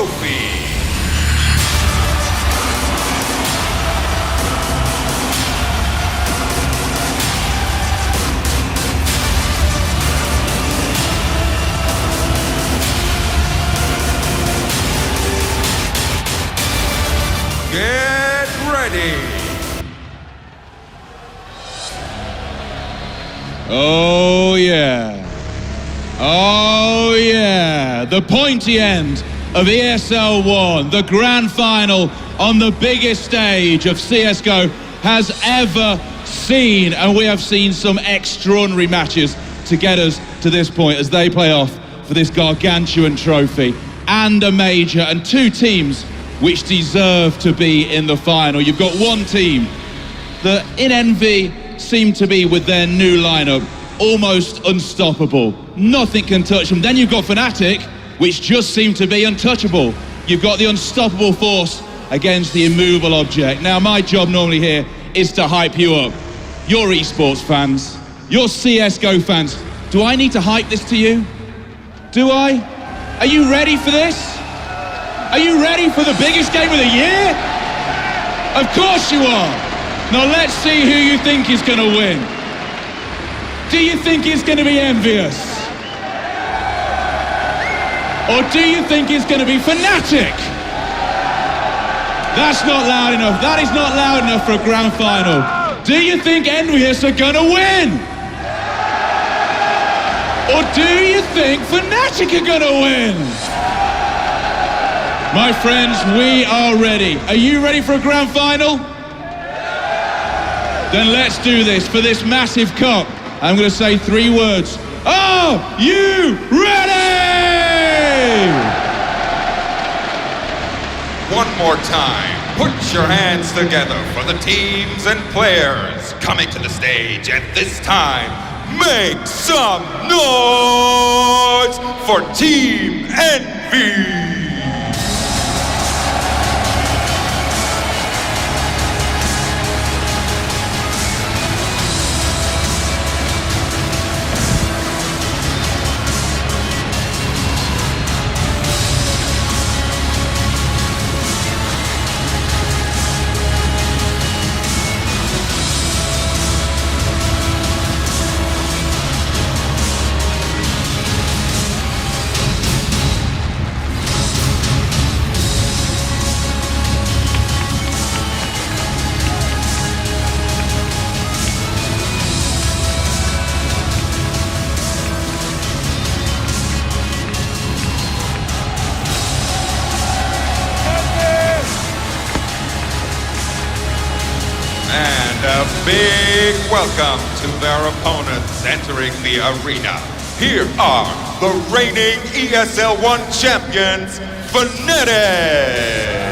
trophy. Get ready. Oh yeah. Oh yeah. The pointy end of ESL 1, the grand final on the biggest stage of CSGO has ever seen. And we have seen some extraordinary matches to get us to this point as they play off for this gargantuan trophy and a major, and two teams which deserve to be in the final. You've got one team that in Envy seem to be, with their new lineup, almost unstoppable. Nothing can touch them. Then you've got Fnatic, which just seem to be untouchable. You've got the unstoppable force against the immovable object. Now, my job normally here is to hype you up. You're esports fans, you're CSGO fans. Do I need to hype this to you? Do I? Are you ready for this? Are you ready for the biggest game of the year? Of course you are. Now let's see who you think is going to win. Do you think it's going to be EnVyUS? Or do you think it's going to be Fnatic? That's not loud enough. That is not loud enough for a grand final. Do you think EnVyUS are going to win? Or do you think Fnatic are going to win? My friends, we are ready. Are you ready for a grand final? Then let's do this for this massive cup. I'm going to say 3 words. Are you ready? One more time, put your hands together for the teams and players coming to the stage, and this time, make some noise for Team Envy! And a big welcome to their opponents entering the arena. Here are the reigning ESL 1 champions, Fnatic!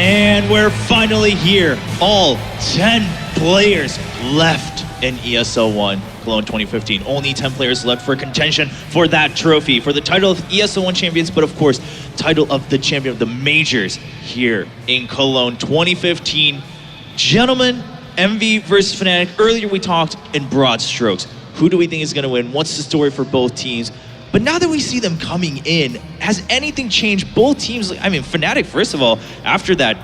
And we're finally here. All 10 players left in ESL 1 Cologne 2015. Only 10 players left for contention for that trophy, for the title of ESL 1 champions, but of course, title of the champion of the majors here in Cologne 2015. Gentlemen, Envy versus Fnatic. Earlier we talked in broad strokes. Who do we think is going to win? What's the story for both teams? But now that we see them coming in, has anything changed? Both teams, I mean, Fnatic, first of all, after that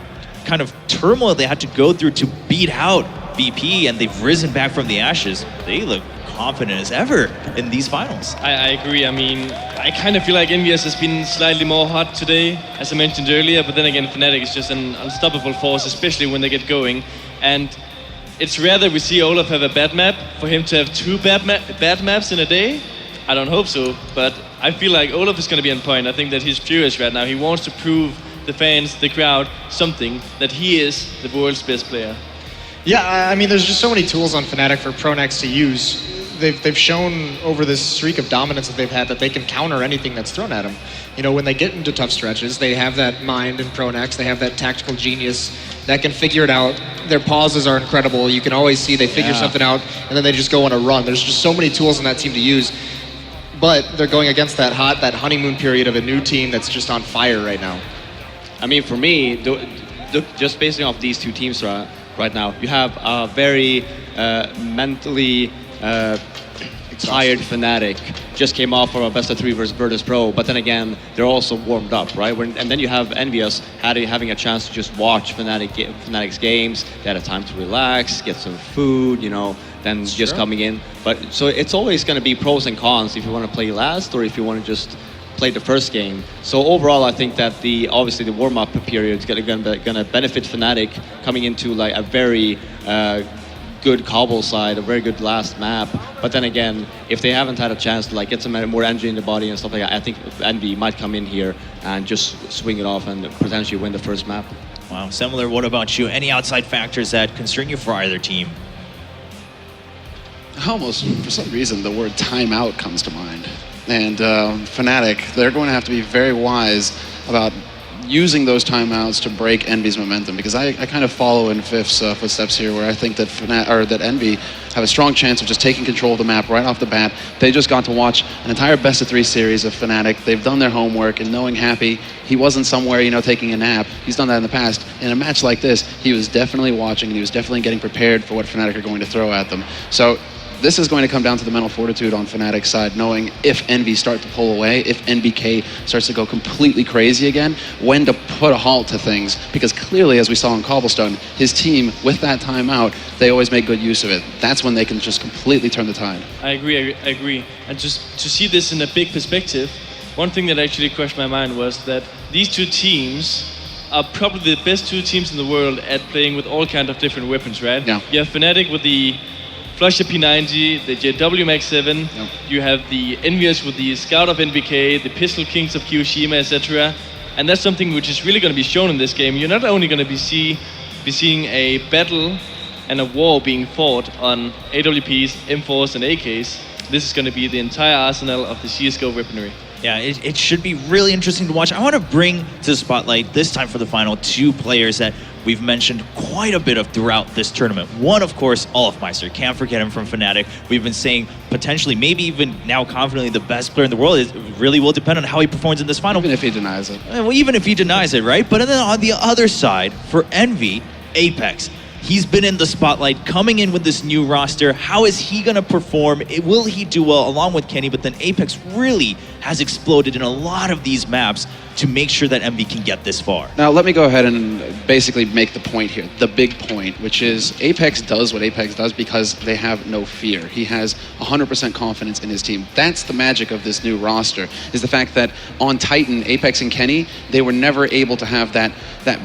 kind of turmoil they had to go through to beat out BP, and they've risen back from the ashes, they look confident as ever in these finals. I agree. I mean, I kind of feel like EnVyUS has been slightly more hot today, as I mentioned earlier, but then again, Fnatic is just an unstoppable force, especially when they get going. And it's rare that we see Olaf have a bad map. For him to have two bad maps in a day, I don't hope so. But I feel like Olaf is going to be on point. I think that he's furious right now. He wants to prove the fans, the crowd, something, that he is the world's best player. Yeah, I mean, there's just so many tools on Fnatic for Pronex to use. They've shown over this streak of dominance that they've had that they can counter anything that's thrown at them. You know, when they get into tough stretches, they have that mind in Pronex, they have that tactical genius that can figure it out. Their pauses are incredible. You can always see they figure something out, and then they just go on a run. There's just so many tools in that team to use. But they're going against that honeymoon period of a new team that's just on fire right now. I mean, for me, just basing off these two teams right now, you have a very mentally tired Fnatic. Just came off from a best of 3 versus Virtus Pro, but then again, they're also warmed up, right? And then you have EnVyUS having a chance to just watch Fnatic's games. They had a time to relax, get some food, you know, then just coming in. But so it's always going to be pros and cons if you want to play last or if you want to just play the first game. So overall, I think that obviously the warm-up period is going to benefit Fnatic coming into like a very good cobble side, a very good last map. But then again, if they haven't had a chance to like get some more energy in the body and stuff like that, I think Envy might come in here and just swing it off and potentially win the first map. Wow, similar. What about you? Any outside factors that concern you for either team? Almost, for some reason, the word timeout comes to mind. And Fnatic, they're going to have to be very wise about using those timeouts to break Envy's momentum, because I kind of follow in Fifth's footsteps here, where I think that that Envy have a strong chance of just taking control of the map right off the bat. They just got to watch an entire best of 3 series of Fnatic. They've done their homework, and knowing Happy, he wasn't somewhere, you know, taking a nap. He's done that in the past. In a match like this, he was definitely watching, and he was definitely getting prepared for what Fnatic are going to throw at them. So this is going to come down to the mental fortitude on Fnatic's side, knowing if Envy start to pull away, if NBK starts to go completely crazy again, when to put a halt to things. Because clearly, as we saw in Cobblestone, his team, with that timeout, they always make good use of it. That's when they can just completely turn the tide. I agree. And just to see this in a big perspective, one thing that actually crossed my mind was that these two teams are probably the best two teams in the world at playing with all kinds of different weapons, right? Yeah. You have Fnatic with the Flusher P90, the JW Max 7, Yep. You have the EnVyUS with the Scout of NBK, the Pistol Kings of Kiyoshima, etc. And that's something which is really going to be shown in this game. You're not only going to be seeing a battle and a war being fought on AWPs, M4s, and AKs. This is going to be the entire arsenal of the CSGO weaponry. Yeah, it should be really interesting to watch. I want to bring to the spotlight this time for the final 2 players that we've mentioned quite a bit of throughout this tournament. One, of course, Olafmeister. Can't forget him from Fnatic. We've been saying potentially, maybe even now confidently, the best player in the world. It really will depend on how he performs in this final. Even if he denies it. Well, even if he denies it, right? But then on the other side, for Envy, Apex. He's been in the spotlight, coming in with this new roster. How is he going to perform? Will he do well along with Kenny? But then Apex really has exploded in a lot of these maps to make sure that Envy can get this far. Now, let me go ahead and basically make the point here, the big point, which is Apex does what Apex does because they have no fear. He has 100% confidence in his team. That's the magic of this new roster, is the fact that on Titan, Apex and Kenny, they were never able to have that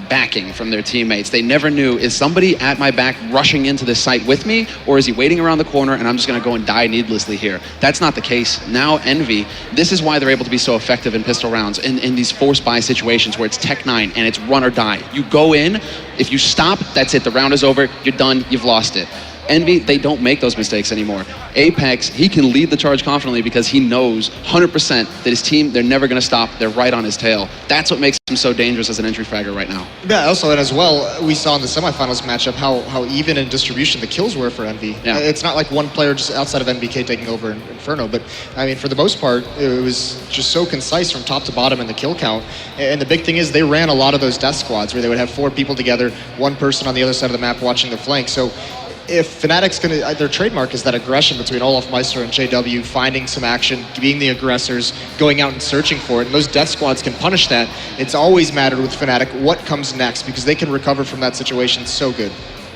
backing from their teammates. They never knew, is somebody at my back rushing into this site with me, or is he waiting around the corner and I'm just going to go and die needlessly here? That's not the case. Now Envy, this is why they're able to be so effective in pistol rounds, in these forced buy situations where it's Tech 9 and it's run or die. You go in, if you stop, that's it. The round is over. You're done. You've lost it. Envy, they don't make those mistakes anymore. Apex, he can lead the charge confidently because he knows 100% that his team, they're never going to stop. They're right on his tail. That's what makes him so dangerous as an entry fragger right now. Yeah, also, and as well, we saw in the semifinals matchup how even in distribution the kills were for Envy. Yeah. It's not like one player just outside of NBK taking over Inferno, but I mean, for the most part, it was just so concise from top to bottom in the kill count. And the big thing is they ran a lot of those death squads where they would have 4 people together, 1 person on the other side of the map watching the flank. So if Fnatic's gonna, their trademark is that aggression between Olafmeister and JW, finding some action, being the aggressors, going out and searching for it, and those death squads can punish that. It's always mattered with Fnatic what comes next because they can recover from that situation so good.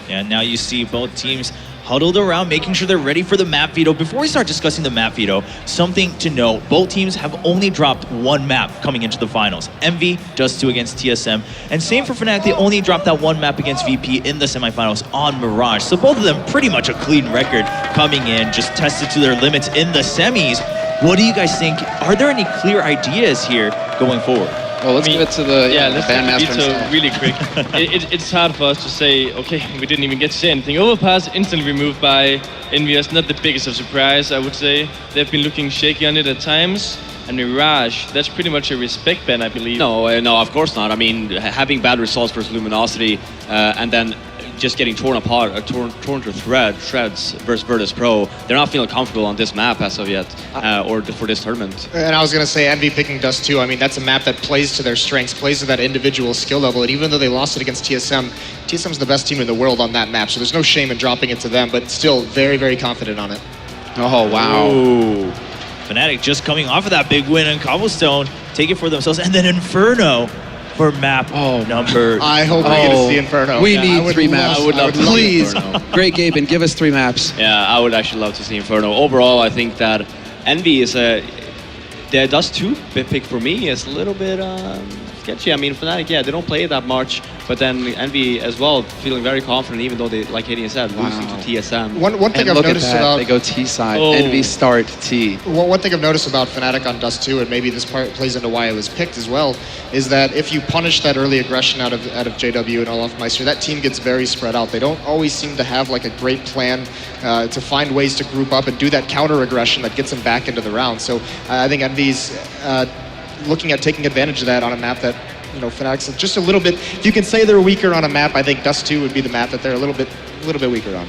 And now you see both teams huddled around, making sure they're ready for the map veto. Before we start discussing the map veto, something to note, both teams have only dropped one map coming into the finals. EnVy, Dust2 against TSM, and same for Fnatic, they only dropped that one map against VP in the semifinals on Mirage. So both of them pretty much a clean record coming in, just tested to their limits in the semis. What do you guys think? Are there any clear ideas here going forward? Well, let's give it to the let's Bandmaster get veto himself. really quick. It's hard for us to say, okay, we didn't even get to say anything. Overpass instantly removed by EnVyUS, not the biggest of surprise, I would say. They've been looking shaky on it at times. And Mirage, that's pretty much a respect ban, I believe. No, of course not. I mean, having bad results versus Luminosity and then just getting torn apart, torn to shreds versus Virtus Pro, they're not feeling comfortable on this map as of yet, or for this tournament. And I was going to say, EnVy picking Dust2, I mean, that's a map that plays to their strengths, plays to that individual skill level, and even though they lost it against TSM, TSM's the best team in the world on that map, so there's no shame in dropping it to them, but still very, very confident on it. Oh, wow. Ooh. Fnatic just coming off of that big win in Cobblestone, take it for themselves, and then Inferno for map number. I hope we get to see Inferno. We need 3 maps. I would love to see Please. Inferno. Great, Gaben, give us 3 maps. Yeah, I would actually love to see Inferno. Overall, I think that EnVy is the Dust2 pick for me is a little bit sketchy. I mean, Fnatic, they don't play it that much, but then EnVy as well, feeling very confident, even though they, like Hadian said, losing to TSM. One thing And I've look at noticed that. about They go T side. Oh. EnVy start T. one thing I've noticed about Fnatic on Dust2, and maybe this part plays into why it was picked as well, is that if you punish that early aggression out of JW and Olafmeister, that team gets very spread out. They don't always seem to have like a great plan to find ways to group up and do that counter aggression that gets them back into the round. So I think EnVy's looking at taking advantage of that on a map that, you know, Fnatic's just a little bit. If you can say they're weaker on a map, I think Dust2 would be the map that they're a little bit weaker on.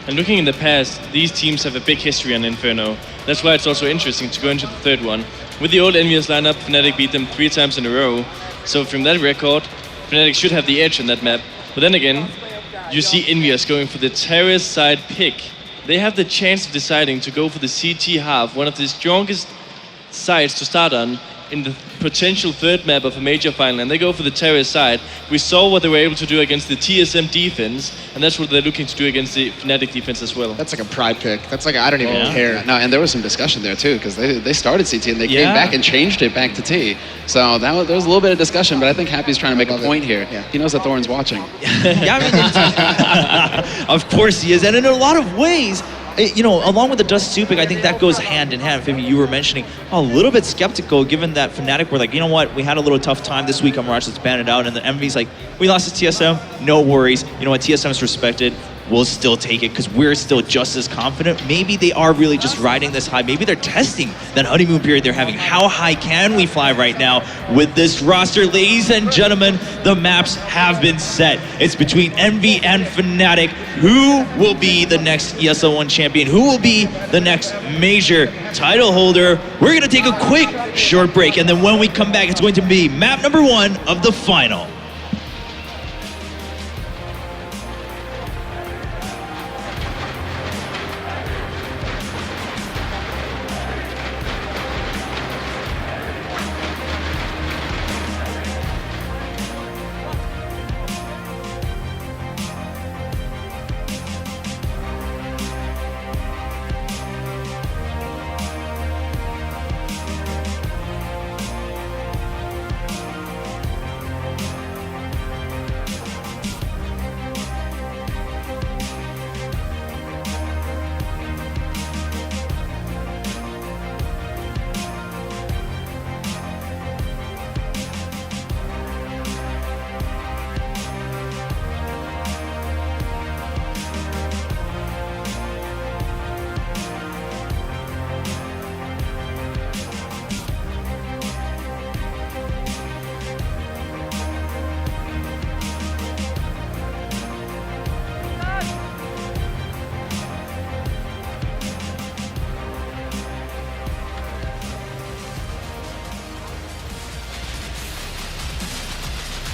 And looking in the past, these teams have a big history on Inferno. That's why it's also interesting to go into the third one. With the old EnVyUS lineup, Fnatic beat them 3 times in a row. So from that record, Fnatic should have the edge on that map. But then again, you see EnVyUS going for the terrace side pick. They have the chance of deciding to go for the CT half, one of the strongest sides to start on in the potential third map of a major final, and they go for the terrace side. We saw what they were able to do against the TSM defense, and that's what they're looking to do against the Fnatic defense as well. That's like a pride pick. That's like I don't even care. No, and there was some discussion there too, because they started CT and they came back and changed it back to T. So there was a little bit of discussion, but I think Happy's trying to make a point here. Yeah. He knows that Thorn's watching. Yeah, I mean, of course he is, and in a lot of ways, you know, along with the Dust2 pick, I think that goes hand in hand. Maybe you were mentioning a little bit skeptical, given that Fnatic were like, you know what, we had a little tough time this week on Mirage, let's ban it out, and then EnVy's like, we lost to TSM, no worries. You know what, TSM's respected, we'll still take it because we're still just as confident. Maybe they are really just riding this high. Maybe they're testing that honeymoon period they're having. How high can we fly right now with this roster? Ladies and gentlemen, the maps have been set. It's between EnVy and Fnatic. Who will be the next ESL 1 champion? Who will be the next major title holder? We're going to take a quick short break, and then when we come back, it's going to be map number 1 of the final.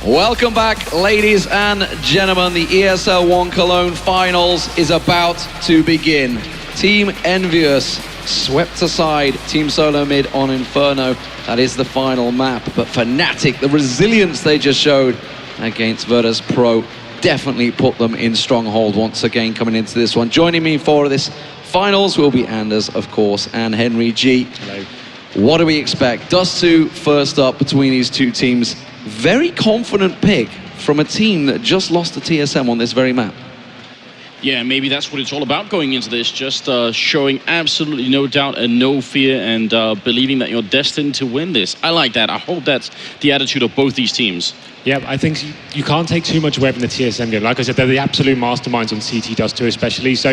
Welcome back, ladies and gentlemen. The ESL 1 Cologne Finals is about to begin. Team EnVyUS swept aside Team Solo Mid on Inferno. That is the final map. But Fnatic, the resilience they just showed against Virtus Pro, definitely put them in stronghold once again coming into this one. Joining me for this finals will be Anders, of course, and Henry G. Hello. What do we expect? Dust2 first up between these two teams. Very confident pick from a team that just lost to TSM on this very map. Yeah, maybe that's what it's all about going into this, just showing absolutely no doubt and no fear and believing that you're destined to win this. I like that. I hope that's the attitude of both these teams. Yeah, I think you can't take too much away from the TSM game. Like I said, they're the absolute masterminds on CT Dust2 especially, so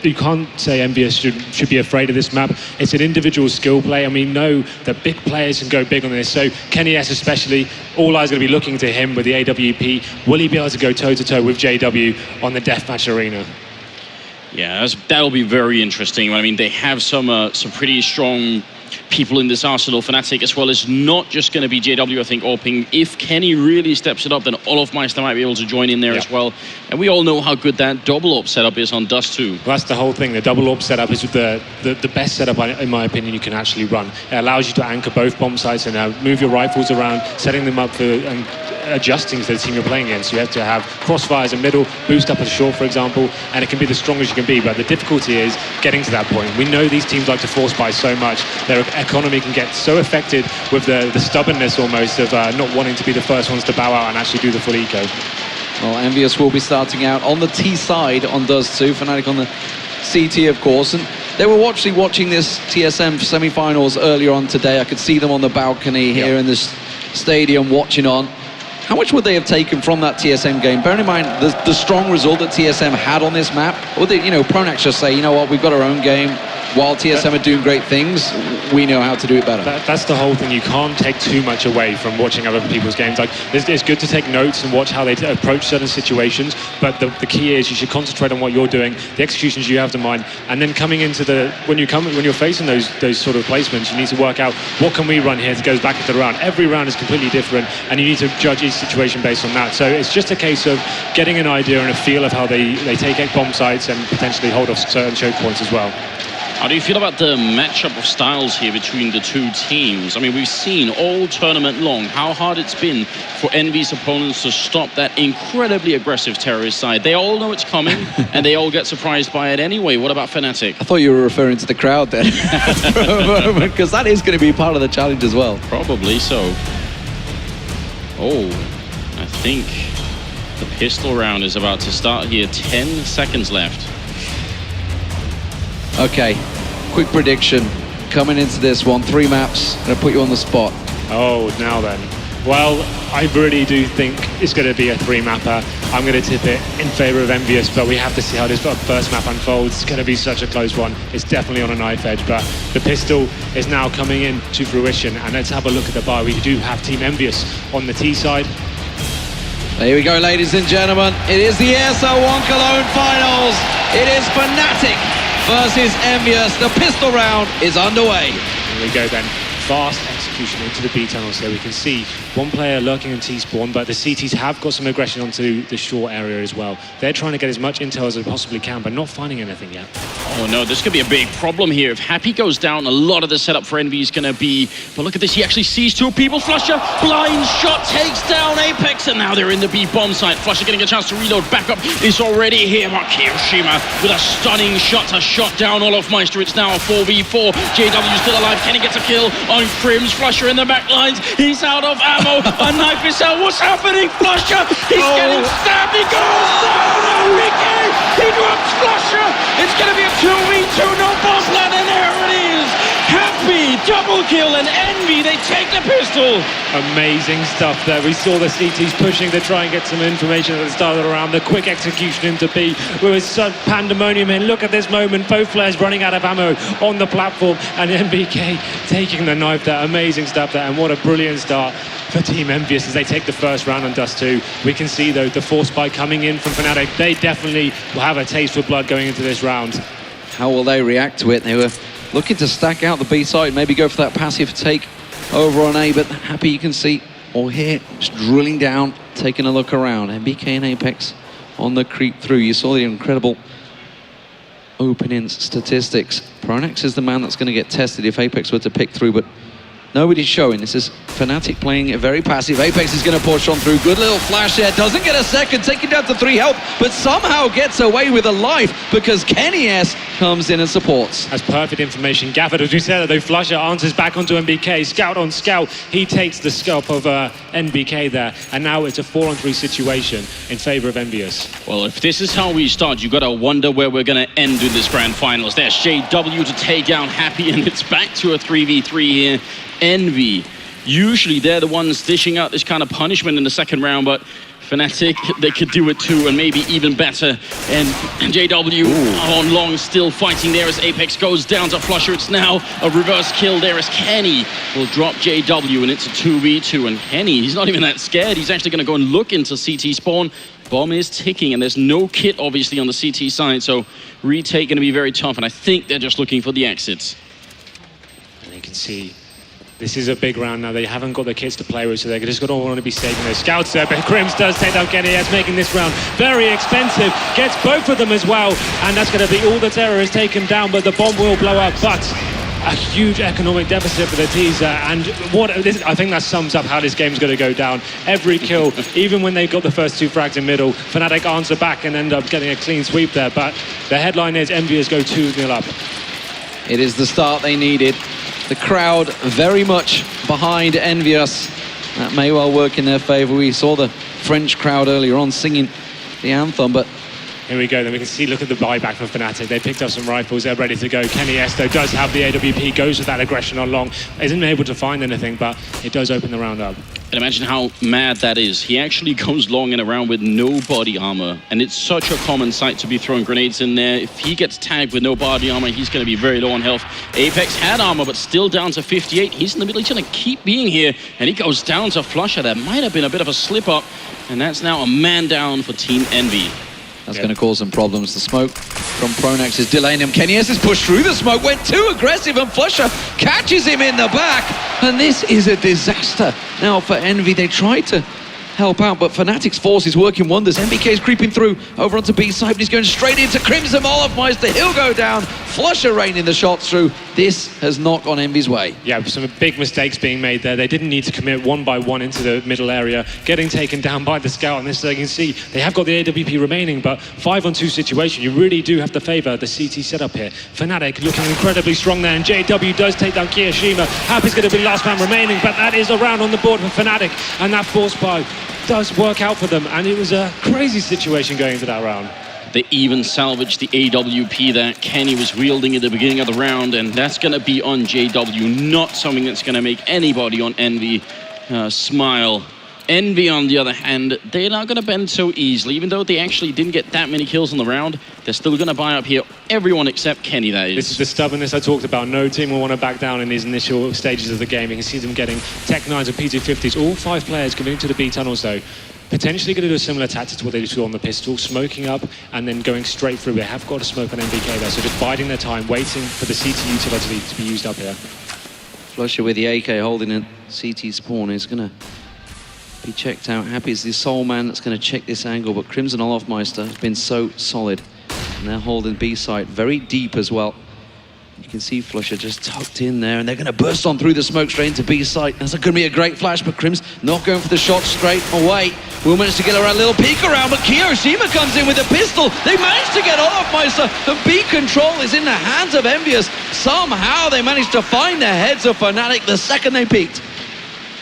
you can't say EnVyUS should be afraid of this map. It's an individual skill play, and we know that big players can go big on this, so Kenny S especially, all eyes are going to be looking to him with the AWP. Will he be able to go toe-to-toe with JW on the deathmatch arena? Yeah, that'll be very interesting. I mean, they have some pretty strong people in this arsenal. Fnatic as well as not just going to be JW, I think, or Ping. If Kenny really steps it up, then Olofmeister might be able to join in there as well. And we all know how good that double AWP setup is on Dust2. Well, that's the whole thing. The double AWP setup is the best setup, in my opinion, you can actually run. It allows you to anchor both bomb sites and move your rifles around, setting them up for and adjusting to the team you're playing against. You have to have crossfires in middle, boost up at short, for example, and it can be the strongest you can be. But the difficulty is getting to that point. We know these teams like to force buy so much. Their economy can get so affected with the stubbornness almost of not wanting to be the first ones to bow out and actually do the full eco. Well, EnVyUS will be starting out on the T side on Dust2, Fnatic on the CT, of course. And they were actually watching this TSM semi-finals earlier on today. I could see them on the balcony here in this stadium watching on. How much would they have taken from that TSM game? Bearing in mind the strong result that TSM had on this map, or they, Pronax just say, you know what, we've got our own game. While TSM are doing great things, we know how to do it better. That's the whole thing. You can't take too much away from watching other people's games. Like, it's good to take notes and watch how they approach certain situations, but the key is you should concentrate on what you're doing, the executions you have to mind, and then coming into when you're facing those sort of placements, you need to work out what can we run here that goes back into the round. Every round is completely different, and you need to judge each situation based on that. So it's just a case of getting an idea and a feel of how they take bomb sites and potentially hold off certain choke points as well. How do you feel about the matchup of styles here between the two teams? I mean, we've seen all tournament long how hard it's been for EnVy's opponents to stop that incredibly aggressive terrorist side. They all know it's coming, and they all get surprised by it anyway. What about Fnatic? I thought you were referring to the crowd then, because that is going to be part of the challenge as well. Probably so. Oh, I think the pistol round is about to start here. 10 seconds left. Okay, quick prediction. Coming into this one, 3 maps. I'm going to put you on the spot. Oh, now then. Well, I really do think it's going to be a 3-mapper. I'm going to tip it in favor of EnVyUS, but we have to see how this first map unfolds. It's going to be such a close one. It's definitely on a knife edge, but the pistol is now coming in to fruition. And let's have a look at the bar. We do have Team EnVyUS on the T side. There we go, ladies and gentlemen. It is the ESL 1 Cologne finals. It is Fnatic versus EnVyUS. The pistol round is underway. Here we go then. Fast execution into the B tunnel, so we can see one player lurking in T-spawn, but the CTs have got some aggression onto the short area as well. They're trying to get as much intel as they possibly can, but not finding anything yet. Oh no, this could be a big problem here. If Happy goes down, a lot of the setup for Envy is going to be... But look at this, he actually sees 2 people. Flusher, blind shot, takes down Apex, and now they're in the B bomb site. Flusher getting a chance to reload. Backup is already here, but Kiyoshima with a stunning shot to shot down Olofmeister. It's now a 4v4. JW still alive. Kenny gets a kill on Crims. Flusher in the back lines. He's out of ammo. A knife is out. What's happening? Flusher, he's getting stabbed. He goes down. Ricky, he drops Flusher. It's going to be a 2v2, no bomb plan, and there it is. Happy, double kill, and Envy, they take the pistol. Amazing stuff there. We saw the CTs pushing to try and get some information at the start of the round. The quick execution into B. There was such pandemonium in. Look at this moment. Both players running out of ammo on the platform, and MBK taking the knife there. Amazing stuff there, and what a brilliant start for Team EnVyUS as they take the first round on Dust2. We can see, though, the force spike coming in from Fnatic. They definitely will have a taste for blood going into this round. How will they react to it? They were looking to stack out the B side, maybe go for that passive take over on A, but Happy, you can see, or hear, just drilling down, taking a look around. MBK and Apex on the creep through. You saw the incredible opening statistics. Pronax is the man that's going to get tested if Apex were to pick through, but Nobody's showing. This is Fnatic playing it very passive. Apex is going to push on through. Good little flash there. Doesn't get a second. Taking down to 3 health, but somehow gets away with a life because EnVyUS comes in and supports. That's perfect information gathered. As we said, though, Flusher answers back onto NBK. Scout on Scout. He takes the scalp of NBK there. And now it's a 4-on-3 situation in favor of EnVyUS. Well, if this is how we start, you gotta wonder where we're gonna end in this grand finals. There's JW to take down Happy, and it's back to a 3v3 here. Envy, usually they're the ones dishing out this kind of punishment in the second round, but Fnatic, they could do it too, and maybe even better. And JW on long, still fighting there as Apex goes down to Flusher. It's now a reverse kill there as Kenny will drop JW, and it's a 2v2. And Kenny, he's not even that scared. He's actually going to go and look into CT spawn. Bomb is ticking, and there's no kit, obviously, on the CT side, so retake going to be very tough, and I think they're just looking for the exits. And you can see this is a big round now. They haven't got the kits to play with, so they're just going to want to be saving those scouts there. But Crims does take down Kenny. That's making this round very expensive. Gets both of them as well, and that's going to be all the terror is taken down, but the bomb will blow up. But a huge economic deficit for the teaser, and I think that sums up how this game's going to go down. Every kill, even when they got the first 2 frags in middle, Fnatic answer back and end up getting a clean sweep there. But the headline is EnVyUS go 2-0 up. It is the start they needed. The crowd very much behind EnVyUS. That may well work in their favor. We saw the French crowd earlier on singing the anthem, but here we go, then we can see, look at the buyback from Fnatic. They picked up some rifles, they're ready to go. Kenny Esto does have the AWP, goes with that aggression on long. Isn't able to find anything, but it does open the round up. And imagine how mad that is. He actually goes long and around with no body armor, and it's such a common sight to be throwing grenades in there. If he gets tagged with no body armor, he's going to be very low on health. Apex had armor, but still down to 58. He's in the middle, he's going to keep being here, and he goes down to Flusher. That might have been a bit of a slip-up, and that's now a man down for Team Envy. That's going to cause some problems. The smoke from Pronax is delaying him. EnVyUS has pushed through the smoke, went too aggressive, and Flusher catches him in the back. And this is a disaster now for Envy. They tried to help out, but Fnatic's force is working wonders. NBK is creeping through over onto B side, but he's going straight into Crimson Olofmeister. He'll go down. Flusher raining the shots through. This has not gone Envy's way. Yeah, some big mistakes being made there. They didn't need to commit 1 by 1 into the middle area, getting taken down by the scout. And this, you can see, they have got the AWP remaining, but 5-on-2 situation, you really do have to favor the CT setup here. Fnatic looking incredibly strong there, and JW does take down Kiyoshima. Happy's going to be the last man remaining, but that is a round on the board for Fnatic, and that force buy does work out for them, and it was a crazy situation going into that round. They even salvaged the AWP that Kenny was wielding at the beginning of the round, and that's going to be on JW, not something that's going to make anybody on Envy smile. Envy, on the other hand, they're not going to bend so easily. Even though they actually didn't get that many kills in the round, they're still going to buy up here. Everyone except Kenny, that is. This is the stubbornness I talked about. No team will want to back down in these initial stages of the game. You can see them getting Tech 9s and P250s. All 5 players committing to the B tunnels, though. Potentially going to do a similar tactic to what they did on the pistol, smoking up and then going straight through. They have got to smoke on NBK there, so just biding their time, waiting for the CT utility to be used up here. Flusher with the AK holding a CT spawn is going to be checked out. Happy is the sole man that's going to check this angle, but Crimson Olofmeister has been so solid. And they're holding B site very deep as well. You can see Flusher just tucked in there, and they're going to burst on through the smoke straight into B site. That's going to be a great flash, but Crim's not going for the shot straight away. We'll manage to get around a little peek around, but Kiyoshima comes in with a pistol. They managed to get Olofmeister. The B control is in the hands of EnVyUS. Somehow they managed to find the heads of Fnatic the second they peeked.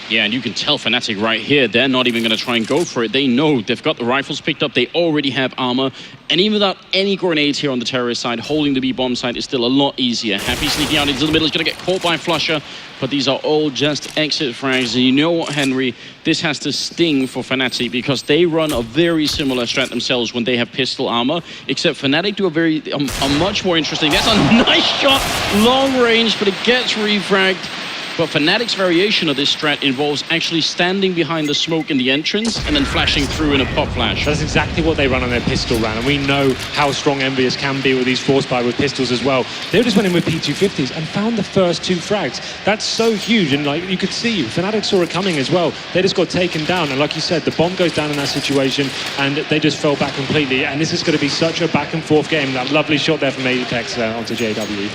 Yeah, and you can tell Fnatic right here, they're not even going to try and go for it. They know they've got the rifles picked up, they already have armor, and even without any grenades here on the terrorist side, holding the B-bomb site is still a lot easier. Happy sneaking out into the middle, is going to get caught by Flusher, but these are all just exit frags. And you know what, Henry, this has to sting for Fnatic, because they run a very similar strat themselves when they have pistol armor, except Fnatic do a much more interesting. That's a nice shot, long range, but it gets refragged. But Fnatic's variation of this strat involves actually standing behind the smoke in the entrance and then flashing through in a pop flash. That's exactly what they run on their pistol round, and we know how strong EnVyUS can be with these force buy with pistols as well. They just went in with P250s and found the first 2 frags. That's so huge, and like you could see, Fnatic saw it coming as well. They just got taken down, and like you said, the bomb goes down in that situation, and they just fell back completely. And this is going to be such a back and forth game. That lovely shot there from Apex onto JW.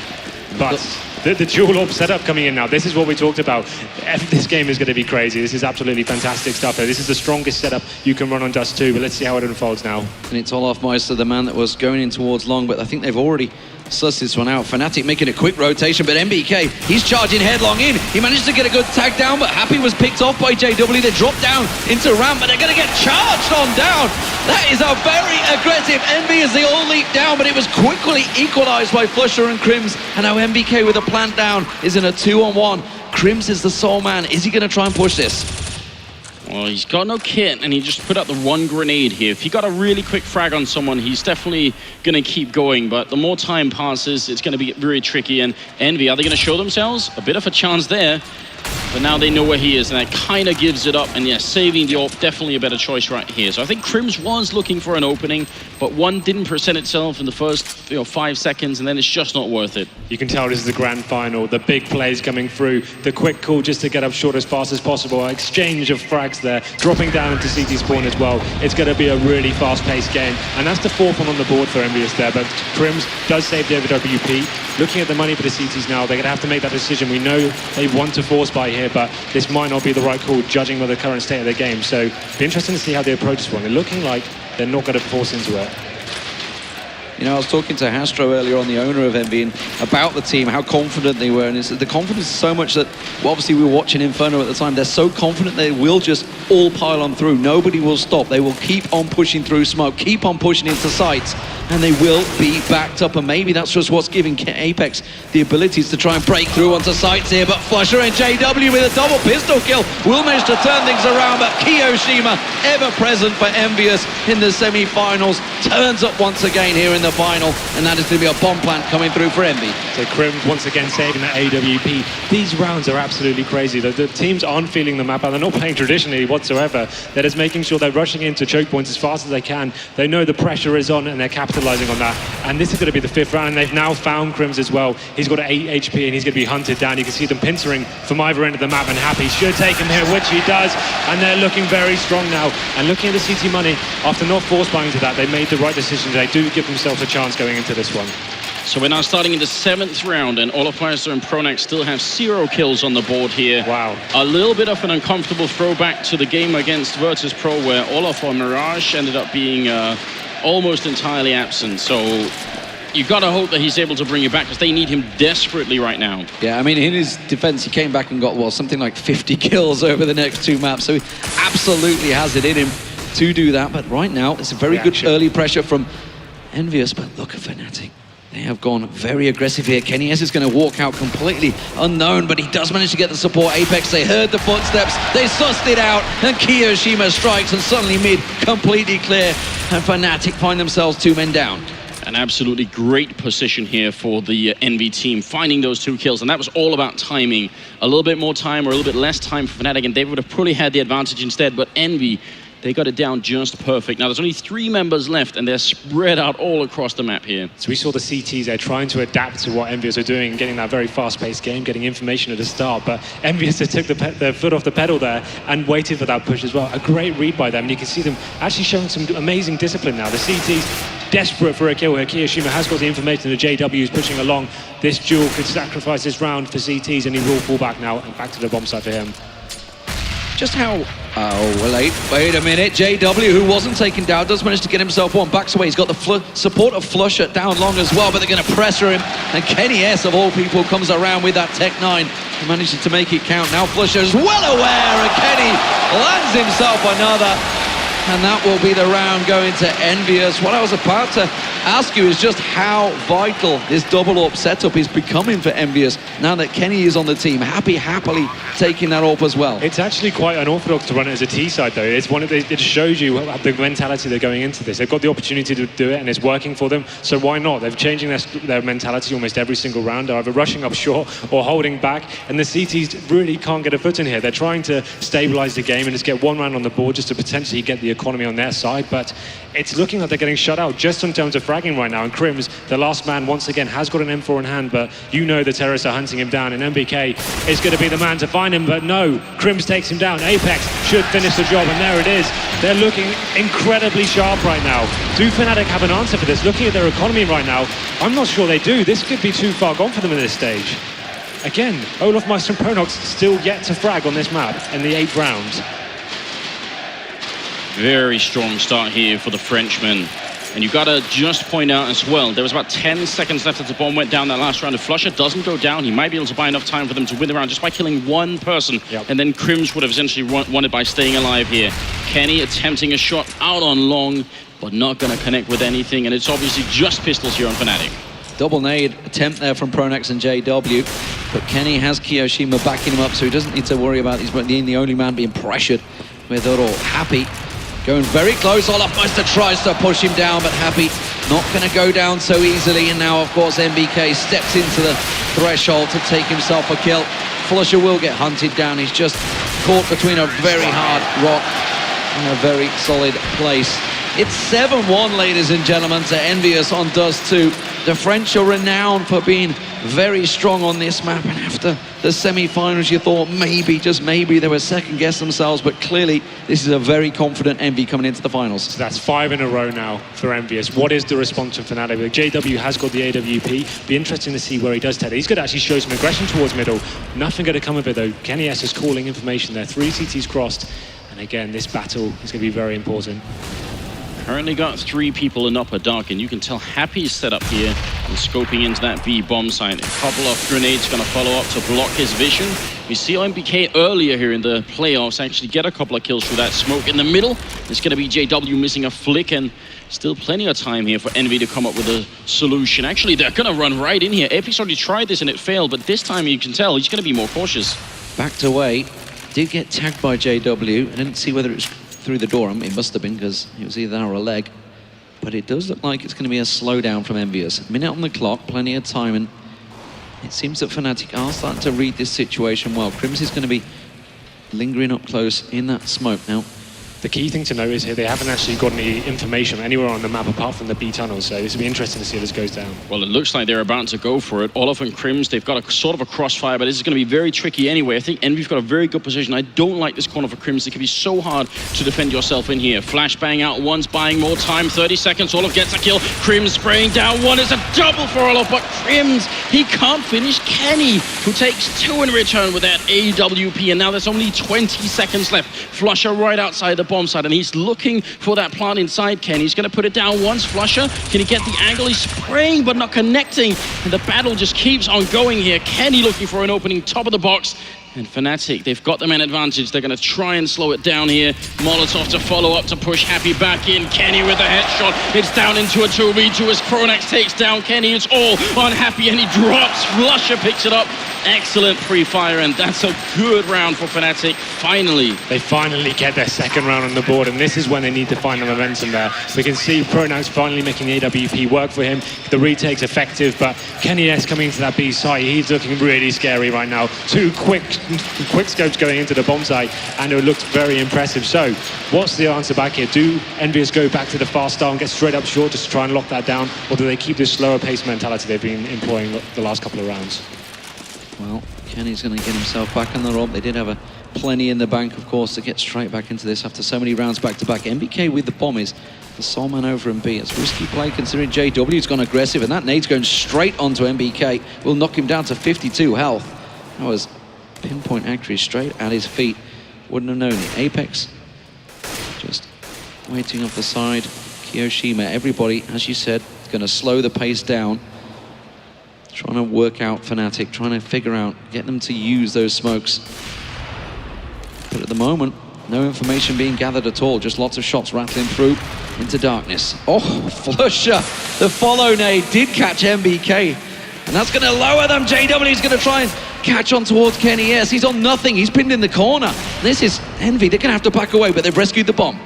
But the dual orb setup coming in now. This is what we talked about. This game is going to be crazy. This is absolutely fantastic stuff here. This is the strongest setup you can run on Dust 2, but let's see how it unfolds now. And it's Olaf Meister, the man that was going in towards long, but I think they've already sussed this one out. Fnatic making a quick rotation, but MBK, he's charging headlong in. He managed to get a good tag down, but Happy was picked off by JW. They dropped down into ramp, but they're going to get charged on down. That is a very aggressive. EnVyUS, they all leap down, but it was quickly equalized by Flusher and Crims. And now MBK with a plant down is in a 2-on-1. Crims is the sole man. Is he going to try and push this? Well, he's got no kit, and he just put out the one grenade here. If he got a really quick frag on someone, he's definitely going to keep going. But the more time passes, it's going to be very tricky. And Envy, are they going to show themselves? A bit of a chance there. But now they know where he is, and that kind of gives it up. And yeah, saving the AWP, definitely a better choice right here. So I think Crims was looking for an opening, but one didn't present itself in the first 5 seconds, and then it's just not worth it. You can tell this is the grand final. The big plays coming through. The quick call just to get up short as fast as possible. Exchange of frags there. Dropping down into CT spawn as well. It's going to be a really fast-paced game. And that's the fourth one on the board for EnVyUS there. But Crims does save the WP. Looking at the money for the CTs now, they're going to have to make that decision. We know they want to force buy here, but this might not be the right call judging by the current state of the game. So it'll be interesting to see how they approach this one. They're looking like they're not going to force into it. You know, I was talking to Hastro earlier on, the owner of EnVy, about the team, how confident they were. And it's, the confidence is so much that, well, obviously we were watching Inferno at the time, they're so confident they will just all pile on through. Nobody will stop. They will keep on pushing through smoke, keep on pushing into sites, and they will be backed up. And maybe that's just what's giving Apex the abilities to try and break through onto sites here. But Flusher and JW with a double pistol kill will manage to turn things around. But Kiyoshima, ever present for EnVyUS in the semi-finals, turns up once again here in the final, and that is going to be a bomb plant coming through for Envy. So Crims once again saving that AWP. These rounds are absolutely crazy. The teams aren't feeling the map out. They're not playing traditionally whatsoever. They're just making sure they're rushing into choke points as fast as they can. They know the pressure is on, and they're capitalizing on that. And this is going to be the fifth round, and they've now found Crims as well. He's got 8 HP, and he's going to be hunted down. You can see them pincering from either end of the map, and Happy should take him here, which he does. And they're looking very strong now. And looking at the CT money, after not force buying to that, they made the right decision. They do give themselves a chance going into this one. So we're now starting in the 7th round, and Olaf Meister and Pronax still have 0 kills on the board here. Wow. A little bit of an uncomfortable throwback to the game against Virtus Pro, where Olaf or Mirage ended up being almost entirely absent. So you got to hope that he's able to bring it back, because they need him desperately right now. Yeah, I mean, in his defense, he came back and got, well, something like 50 kills over the next 2 maps. So he absolutely has it in him to do that. But right now, it's a very good early pressure from EnVyUS. But look at Fnatic. They have gone very aggressive here. Kenny S is going to walk out completely unknown, but he does manage to get the support. Apex, they heard the footsteps, they sussed it out, and Kiyoshima strikes, and suddenly mid completely clear, and Fnatic find themselves 2 men down. An absolutely great position here for the Envy team, finding those 2 kills, and that was all about timing. A little bit more time or a little bit less time for Fnatic, and they would have probably had the advantage instead, but Envy, they got it down just perfect. Now, there's only 3 members left, and they're spread out all across the map here. So we saw the CTs, they're trying to adapt to what EnVyUS are doing, getting that very fast-paced game, getting information at the start. But EnVyUS took their foot off the pedal there and waited for that push as well. A great read by them. And you can see them actually showing some amazing discipline now. The CTs desperate for a kill here. Kiyoshima has got the information. The JW is pushing along. This duel could sacrifice this round for CTs, and he will fall back now and back to the bomb site for him. Just how... Oh, wait a minute. JW, who wasn't taken down, does manage to get himself one. Backs away. He's got the support of Flusher down long as well, but they're going to pressure him. And Kenny S, of all people, comes around with that Tech 9 and manages to make it count. Now Flusher's well aware, and Kenny lands himself another. And that will be the round going to EnVyUS. What I was about to ask you is just how vital this double AWP setup is becoming for EnVyUS now that Kenny is on the team. Happily taking that AWP as well. It's actually quite unorthodox to run it as a T side, though. It's one of the, it shows you the mentality they're going into this. They've got the opportunity to do it, and it's working for them. So why not? They're changing their mentality almost every single round. They're either rushing up short or holding back, and the CTs really can't get a foot in here. They're trying to stabilize the game and just get 1 round on the board just to potentially get the economy on their side, but it's looking like they're getting shut out just in terms of fragging right now. And Crims, the last man, once again has got an M4 in hand, but you know the terrorists are hunting him down, and MBK is going to be the man to find him, but no, Crims takes him down. Apex should finish the job, and there it is. They're looking incredibly sharp right now. Do Fnatic have an answer for this? Looking at their economy right now, I'm not sure they do. This could be too far gone for them at this stage. again, Olaf Meister and Pronox still yet to frag on this map in the 8th round. Very strong start here for the Frenchman. And you've got to just point out as well, there was about 10 seconds left as the bomb went down that last round. If Flusha doesn't go down, he might be able to buy enough time for them to win the round just by killing one person. Yep. And then Crims would have essentially won it by staying alive here. Kenny attempting a shot out on long, but not going to connect with anything. And it's obviously just pistols here on Fnatic. Double nade attempt there from Pronax and JW, but Kenny has Kiyoshima backing him up, so he doesn't need to worry about he's being the only man being pressured with it all. Happy going very close. Olaf Meister tries to push him down, but Happy not going to go down so easily. And now, of course, MBK steps into the threshold to take himself a kill. Flusha will get hunted down. He's just caught between a very hard rock and a very solid place. It's 7-1, ladies and gentlemen, to EnVyUS on Dust2. The French are renowned for being very strong on this map, and after the semi-finals you thought maybe, just maybe, they were second-guess themselves, but clearly this is a very confident Envy coming into the finals. So that's 5 in a row now for EnVyUS. What is the response from Fnatic? JW has got the AWP. Be interesting to see where he does tether. He's going to actually show some aggression towards middle. Nothing going to come of it though. Kenny S is calling information there. 3 CTs crossed, and again this battle is going to be very important. Currently got 3 people in upper dark, and you can tell Happy's set up here and scoping into that B bomb site. A couple of grenades going to follow up to block his vision. We see MBK earlier here in the playoffs actually get a couple of kills through that smoke in the middle. It's going to be JW missing a flick, and still plenty of time here for Envy to come up with a solution. Actually, they're going to run right in here. Epic's already tried this and it failed, but this time you can tell he's going to be more cautious. Backed away, did get tagged by JW. I didn't see whether it was through the door. It must have been, because it was either that or a leg. But it does look like it's going to be a slowdown from EnVyUS. A minute on the clock, plenty of time, and it seems that Fnatic are starting to read this situation well. Crims is going to be lingering up close in that smoke now. The key thing to note is here they haven't actually got any information anywhere on the map apart from the B tunnel, so this will be interesting to see how this goes down. Well, it looks like they're about to go for it. Olaf and Crims, they've got a sort of a crossfire, but this is going to be very tricky anyway. I think Envy's got a very good position. I don't like this corner for Crims. It can be so hard to defend yourself in here. Flashbang out once, buying more time. 30 seconds, Olaf gets a kill. Crims spraying down one. Is a double for Olaf, but Crims, he can't finish Kenny, who takes 2 in return with that AWP, and now there's only 20 seconds left. Flusha right outside the bomb site, and he's looking for that plant inside Kenny. He's going to put it down once. Flusha, can he get the angle? He's spraying but not connecting, and the battle just keeps on going here. Kenny looking for an opening top of the box, and Fnatic, they've got them an advantage. They're going to try and slow it down here. Molotov to follow up to push Happy back in. Kenny with a headshot. It's down into a 2v2 as Pronax takes down Kenny. It's all on Happy, and he drops. Flusha picks it up. Excellent pre-fire, and that's a good round for Fnatic. Finally. They finally get their second round on the board, and this is when they need to find the momentum there. We can see Pronax finally making AWP work for him. The retake's effective, but Kenny S coming into that B site, he's looking really scary right now. 2 quick scopes going into the bomb site, and it looks very impressive. So what's the answer back here? Do EnVyUS go back to the fast style and get straight up short just to try and lock that down, or do they keep this slower pace mentality they've been employing the last couple of rounds? Well, Kenny's going to get himself back on the rope. They did have plenty in the bank, of course, to get straight back into this after so many rounds back-to-back. MBK with the bomb is the sole man over in B. It's risky play considering JW's gone aggressive, and that nade's going straight onto MBK. Will knock him down to 52 health. That was pinpoint accuracy straight at his feet. Wouldn't have known it. Apex just waiting off the side. Kiyoshima, everybody, as you said, going to slow the pace down. Trying to work out Fnatic, trying to figure out, get them to use those smokes. But at the moment, no information being gathered at all, just lots of shots rattling through into darkness. Oh, Flusha, the follow nade did catch MBK, and that's going to lower them. JW is going to try and catch on towards Kenny S. He's on nothing, he's pinned in the corner. This is Envy, they're going to have to back away, but they've rescued the bomb.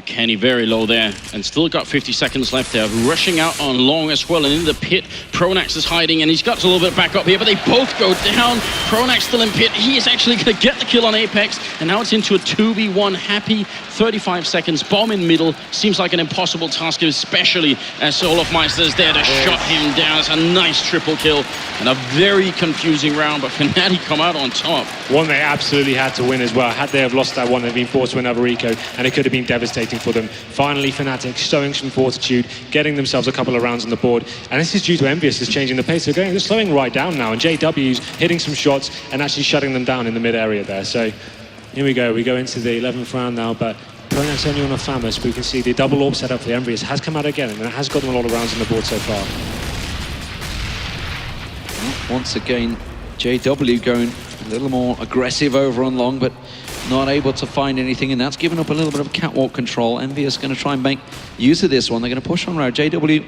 Kenny very low there, and still got 50 seconds left there. Rushing out on long as well, and in the pit, Pronax is hiding, and he's got a little bit back up here, but they both go down. Pronax still in pit. He is actually going to get the kill on Apex, and now it's into a 2v1. Happy, 35 seconds, bomb in middle. Seems like an impossible task, especially as Olaf Meister is there to shut him down. It's a nice triple kill, and a very confusing round, but Fnatic come out on top. One they absolutely had to win as well. Had they have lost that one, they'd been forced to another eco, and it could have been devastating. frustrating for them. Finally, Fnatic showing some fortitude, getting themselves a couple of rounds on the board. And this is due to EnVyUS is changing the pace. They're slowing right down now, and JW's hitting some shots and actually shutting them down in the mid area there. So here we go into the 11th round now, but Pronak's only on a Famous, but we can see the double AWP setup for the EnVyUS has come out again, and it has got them a lot of rounds on the board so far. Once again, JW going a little more aggressive over on long, but not able to find anything, and that's given up a little bit of catwalk control. EnVyUS going to try and make use of this one. They're going to push on road. JW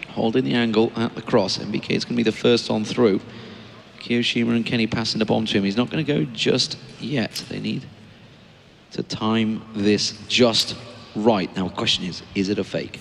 holding the angle at the cross. MBK is going to be the first on through. Kiyoshima and Kenny passing the bomb to him. He's not going to go just yet. They need to time this just right. Now, the question is it a fake?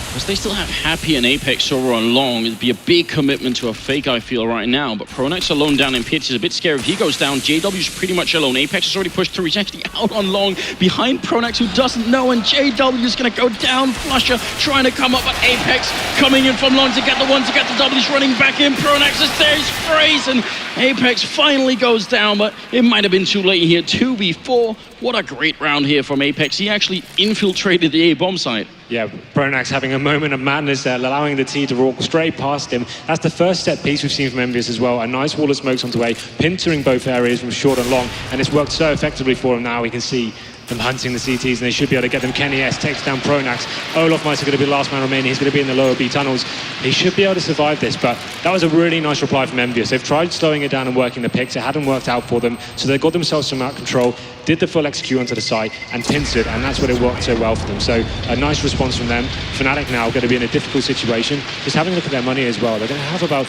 Because they still have Happy and Apex over on long. It'd be a big commitment to a fake, I feel, right now. But Pronak's alone down in pits is a bit scary. If he goes down, JW's pretty much alone. Apex has already pushed through. He's actually out on long behind Pronax, who doesn't know. And JW's going to go down. Flusher trying to come up, but Apex coming in from long to get the one, to get the double. He's running back in. Pronax is there. He's phrase, and Apex finally goes down, but it might have been too late here. 2v4. What a great round here from Apex. He actually infiltrated the A bomb site. Yeah, Pronax having a moment of madness there, allowing the T to walk straight past him. That's the first set piece we've seen from EnVyUS as well. A nice wall of smokes onto A, pintering both areas from short and long, and it's worked so effectively for him now. We can see them hunting the CTs, and they should be able to get them. Kenny S takes down Pronax. Olaf Meister going to be the last man remaining. He's going to be in the lower B tunnels. He should be able to survive this, but that was a really nice reply from EnVyUS. They've tried slowing it down and working the picks. It hadn't worked out for them, so they got themselves some out control, did the full execute onto the site, and pincered, and that's what it worked so well for them. So a nice response from them. Fnatic now going to be in a difficult situation. Just having a look at their money as well. They're going to have about...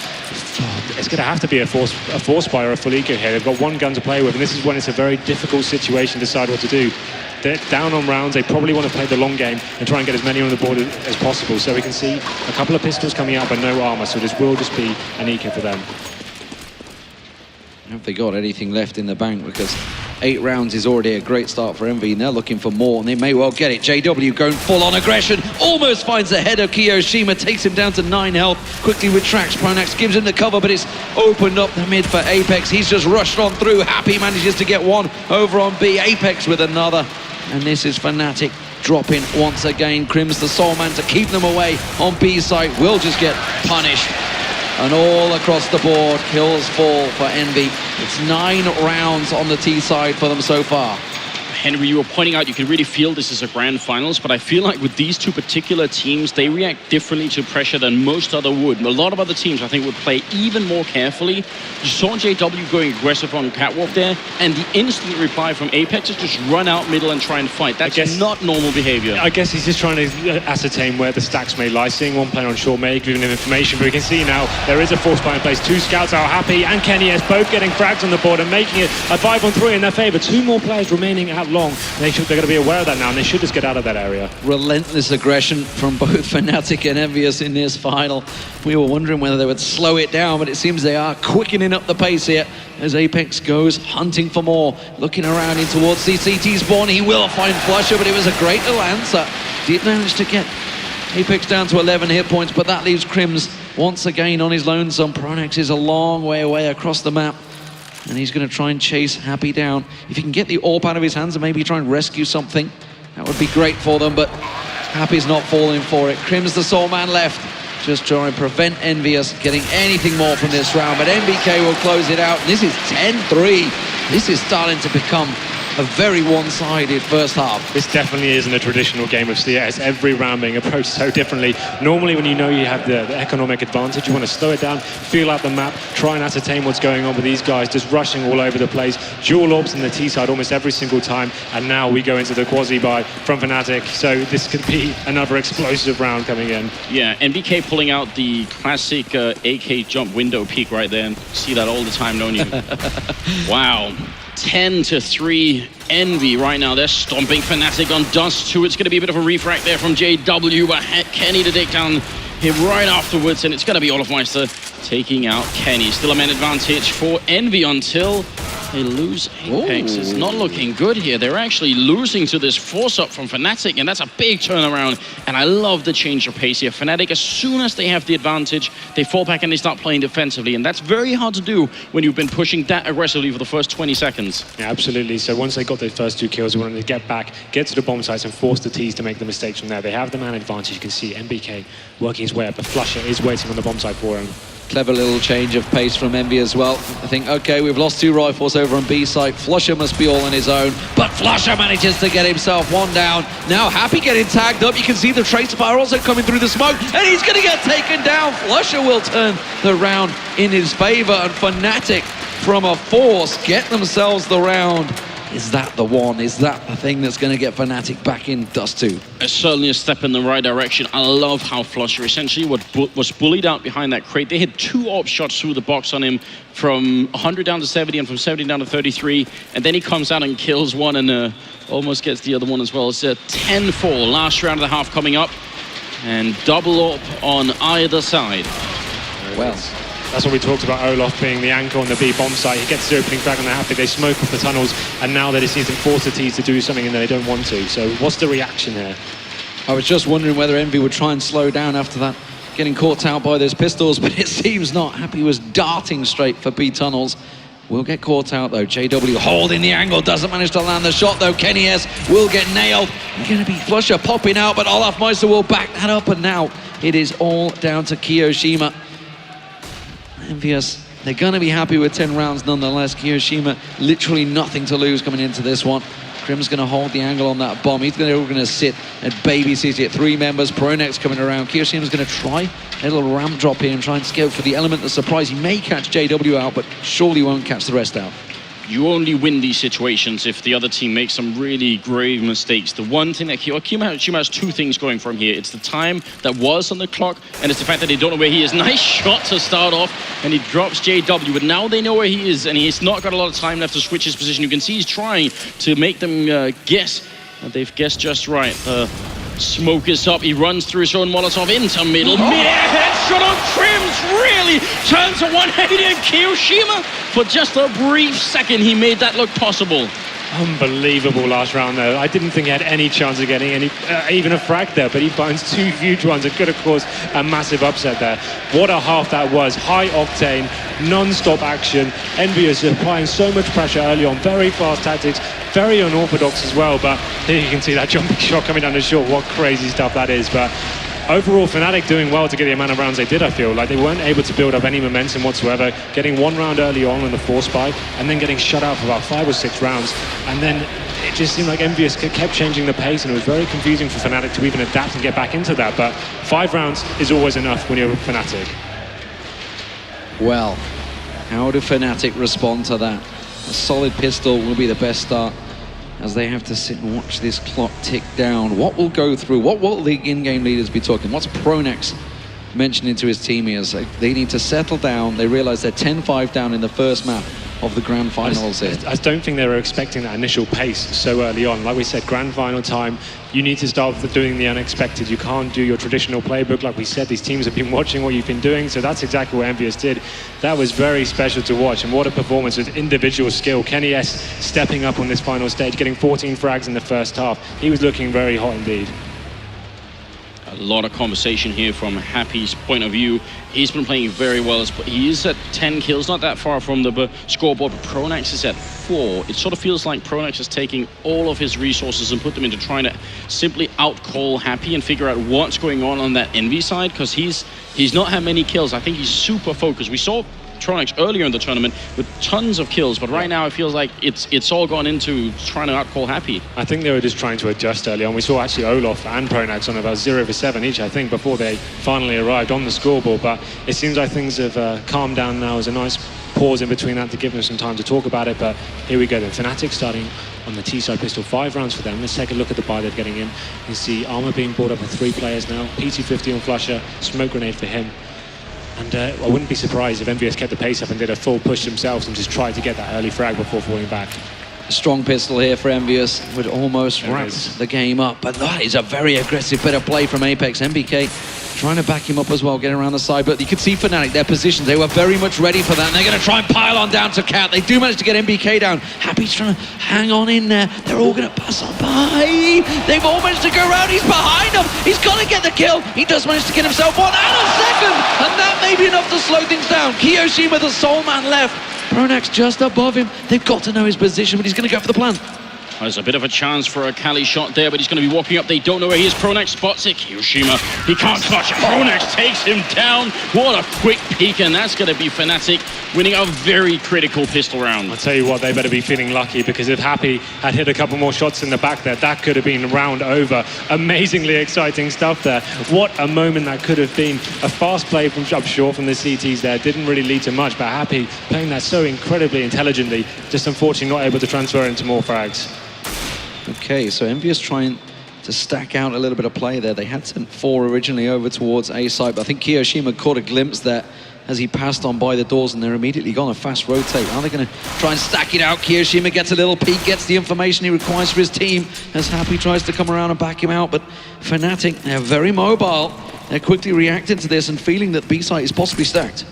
It's going to have to be a force buy or a full eco here. They've got one gun to play with, and this is when it's a very difficult situation to decide what to do. They're down on rounds. They probably want to play the long game and try and get as many on the board as possible. So we can see a couple of pistols coming out, but no armor. So this will just be an eco for them. Have they got anything left in the bank? Because 8 rounds is already a great start for Envy, and they're looking for more, and they may well get it. JW going full on aggression, almost finds the head of Kiyoshima, takes him down to 9 health, quickly retracts. Pronax gives him the cover, but it's opened up the mid for Apex. He's just rushed on through. Happy manages to get one over on B. Apex with another, and this is Fnatic dropping once again. Crims the Soul Man to keep them away on B site, will just get punished. And all across the board, kills fall for Envy. It's 9 rounds on the T side for them so far. Henry, you were pointing out you can really feel this is a grand finals, but I feel like with these two particular teams, they react differently to pressure than most other would. A lot of other teams, I think, would play even more carefully. You saw JW going aggressive on catwalk there, and the instant reply from Apex is just run out middle and try and fight. That's not normal behavior. I guess he's just trying to ascertain where the stacks may lie. Seeing one player on short may giving him information, but we can see now there is a force buy in place. 2 scouts are Happy and Kenny S both getting frags on the board and making it a 5-on-3 in their favor. 2 more players remaining out long. They're going to be aware of that now, and they should just get out of that area. Relentless aggression from both Fnatic and EnVyUS in this final. We were wondering whether they would slow it down, but it seems they are quickening up the pace here as Apex goes hunting for more. Looking around in towards CCT's spawn. He will find Flusher, but it was a great little answer. Did manage to get Apex down to 11 hit points, but that leaves Crims once again on his lonesome. Pronax is a long way away across the map, and he's going to try and chase Happy down. If he can get the AWP out of his hands and maybe try and rescue something, that would be great for them, but Happy's not falling for it. Crims the Soul Man left, just trying to prevent EnVyUS getting anything more from this round, but MBK will close it out. This is 10-3. This is starting to become a very one-sided first half. This definitely isn't a traditional game of CS. Every round being approached so differently. Normally when you know you have the economic advantage, you want to slow it down, feel out the map, try and ascertain what's going on with these guys just rushing all over the place. Dual AWPs in the T side almost every single time, and now we go into the quasi buy from Fnatic, so this could be another explosive round coming in. Yeah, NBK pulling out the classic AK jump window peek right there, and see that all the time, don't you? Wow. 10-3 Envy right now. They're stomping Fnatic on Dust2. It's going to be a bit of a refract there from JW, but Kenny to take down him right afterwards, and it's going to be Olaf Meister taking out Kenny. Still a man advantage for Envy until They lose Apex. It's not looking good here. They're actually losing to this force-up from Fnatic, and that's a big turnaround. And I love the change of pace here. Fnatic, as soon as they have the advantage, they fall back and they start playing defensively. And that's very hard to do when you've been pushing that aggressively for the first 20 seconds. Yeah, absolutely. So once they got those first 2 kills, they wanted to get back, get to the bomb sites and force the T's to make the mistakes from there. They have the man advantage. You can see MBK working his way up, but flusha is waiting on the bomb site for him. Clever little change of pace from Envy as well. I think, okay, we've lost 2 rifles over on B site. flusha must be all on his own, but flusha manages to get himself 1 down. Now Happy getting tagged up. You can see the tracer fire also coming through the smoke, and he's going to get taken down. flusha will turn the round in his favor, and Fnatic from a force get themselves the round. Is that the one? Is that the thing that's going to get Fnatic back in Dust 2? It's certainly a step in the right direction. I love how flusha essentially was bullied out behind that crate. They hit 2 AWP shots through the box on him from 100 down to 70 and from 70 down to 33. And then he comes out and kills one and almost gets the other one as well. It's a 10-4. Last round of the half coming up. And double AWP on either side. Well, that's what we talked about, Olaf being the anchor on the B bomb site. He gets the opening frag on the Happy, they smoke off the tunnels, and now they just need to force the T's to do something and they don't want to. So what's the reaction here? I was just wondering whether Envy would try and slow down after that, getting caught out by those pistols, but it seems not. Happy was darting straight for B tunnels. Will get caught out though. JW holding the angle, doesn't manage to land the shot though. Kenny S will get nailed. It's going to be flusha popping out, but Olaf Meister will back that up, and now it is all down to Kiyoshima. EnVyUS, they're going to be happy with 10 rounds nonetheless. Kiyoshima, literally nothing to lose coming into this one. Krim's going to hold the angle on that bomb. He's going to sit and babysit it. 3 members, Pronex coming around. Kiyoshima's going to try a little ramp drop here and try and scale for the element of surprise. He may catch JW out, but surely won't catch the rest out. You only win these situations if the other team makes some really grave mistakes. The one thing that Kiyoshima has 2 things going for him here. It's the time that was on the clock, and it's the fact that they don't know where he is. Nice shot to start off, and he drops JW, but now they know where he is, and he's not got a lot of time left to switch his position. You can see he's trying to make them guess, and they've guessed just right. Smoke is up, he runs through his own Molotov into middle. Mid-air headshot on Crims, really turns a 180, and Kiyoshima, for just a brief second, he made that look possible. Unbelievable last round though. I didn't think he had any chance of getting any, even a frag there, but he finds 2 huge ones. It could have caused a massive upset there. What a half that was. High octane, non-stop action. EnVyUS applying so much pressure early on. Very fast tactics, very unorthodox as well, but here you can see that jumping shot coming down the short. What crazy stuff that is. But overall, Fnatic doing well to get the amount of rounds they did, I feel. Like they weren't able to build up any momentum whatsoever, getting 1 round early on the force buy, and then getting shut out for about 5 or 6 rounds. And then it just seemed like EnVyUS kept changing the pace, and it was very confusing for Fnatic to even adapt and get back into that. But 5 rounds is always enough when you're Fnatic. Well, how do Fnatic respond to that? A solid pistol will be the best start, as they have to sit and watch this clock tick down. What will go through? What will the in-game leaders be talking? What's Pronex mentioning to his team here? So they need to settle down. They realize they're 10-5 down in the first map of the grand finals here. I don't think they were expecting that initial pace so early on. Like we said, grand final time, you need to start doing the unexpected. You can't do your traditional playbook. Like we said, these teams have been watching what you've been doing, so that's exactly what EnVyUS did. That was very special to watch, and what a performance with individual skill. Kenny S stepping up on this final stage, getting 14 frags in the first half. He was looking very hot indeed. A lot of conversation here from Happy's point of view. He's been playing very well. He is at 10 kills, not that far from the scoreboard, but Pronex is at 4. It sort of feels like Pronex is taking all of his resources and put them into trying to simply outcall Happy and figure out what's going on that Envy side, because he's not had many kills. I think he's super focused. We saw Pronex earlier in the tournament with tons of kills, but right now it feels like it's all gone into trying to outcall Happy. I think they were just trying to adjust early on. We saw actually Olaf and Pronex on about 0 for 7 each, I think, before they finally arrived on the scoreboard, but it seems like things have calmed down now. There's a nice pause in between that to give them some time to talk about it, but here we go then. Fnatic starting on the T-side pistol, 5 rounds for them. Let's take a look at the buy they're getting in. You can see Armor being brought up with 3 players now. PT50 on flusha, smoke grenade for him. And I wouldn't be surprised if EnVyUS kept the pace up and did a full push themselves and just tried to get that early frag before falling back. strong pistol here for EnVyUS would almost wrap the game up. But that is a very aggressive bit of play from Apex. MBK trying to back him up as well, getting around the side. But you could see Fnatic, their positions, they were very much ready for that. And they're going to try and pile on down to Cat. They do manage to get MBK down. Happy's trying to hang on in there. They're all going to pass on by. They've all managed to go around. He's behind them. He's got to get the kill. He does manage to get himself one and a second. And that may be enough to slow things down. Kiyoshima, the sole man left. Pronax just above him. They've got to know his position, but he's going to go for the plant. There's a bit of a chance for a Kali shot there, but he's going to be walking up. They don't know where he is. Pronax spots it. Kiyoshima, he can't clutch it. Pronax takes him down. What a quick peek, and that's going to be Fnatic winning a very critical pistol round. I'll tell you what, they better be feeling lucky, because if Happy had hit a couple more shots in the back there, that could have been round over. Amazingly exciting stuff there. What a moment that could have been. A fast play from, I'm sure, from the CTs there. Didn't really lead to much, but Happy playing that so incredibly intelligently. Just unfortunately not able to transfer into more frags. Okay, so EnVyUS trying to stack out a little bit of play there. They had sent 4 originally over towards A side, but I think Kiyoshima caught a glimpse there as he passed on by the doors, and they're immediately gone a fast rotate. Are they going to try and stack it out? Kiyoshima gets a little peek, gets the information he requires for his team as Happy tries to come around and back him out, but Fnatic, they're very mobile. They're quickly reacting to this and feeling that B side is possibly stacked.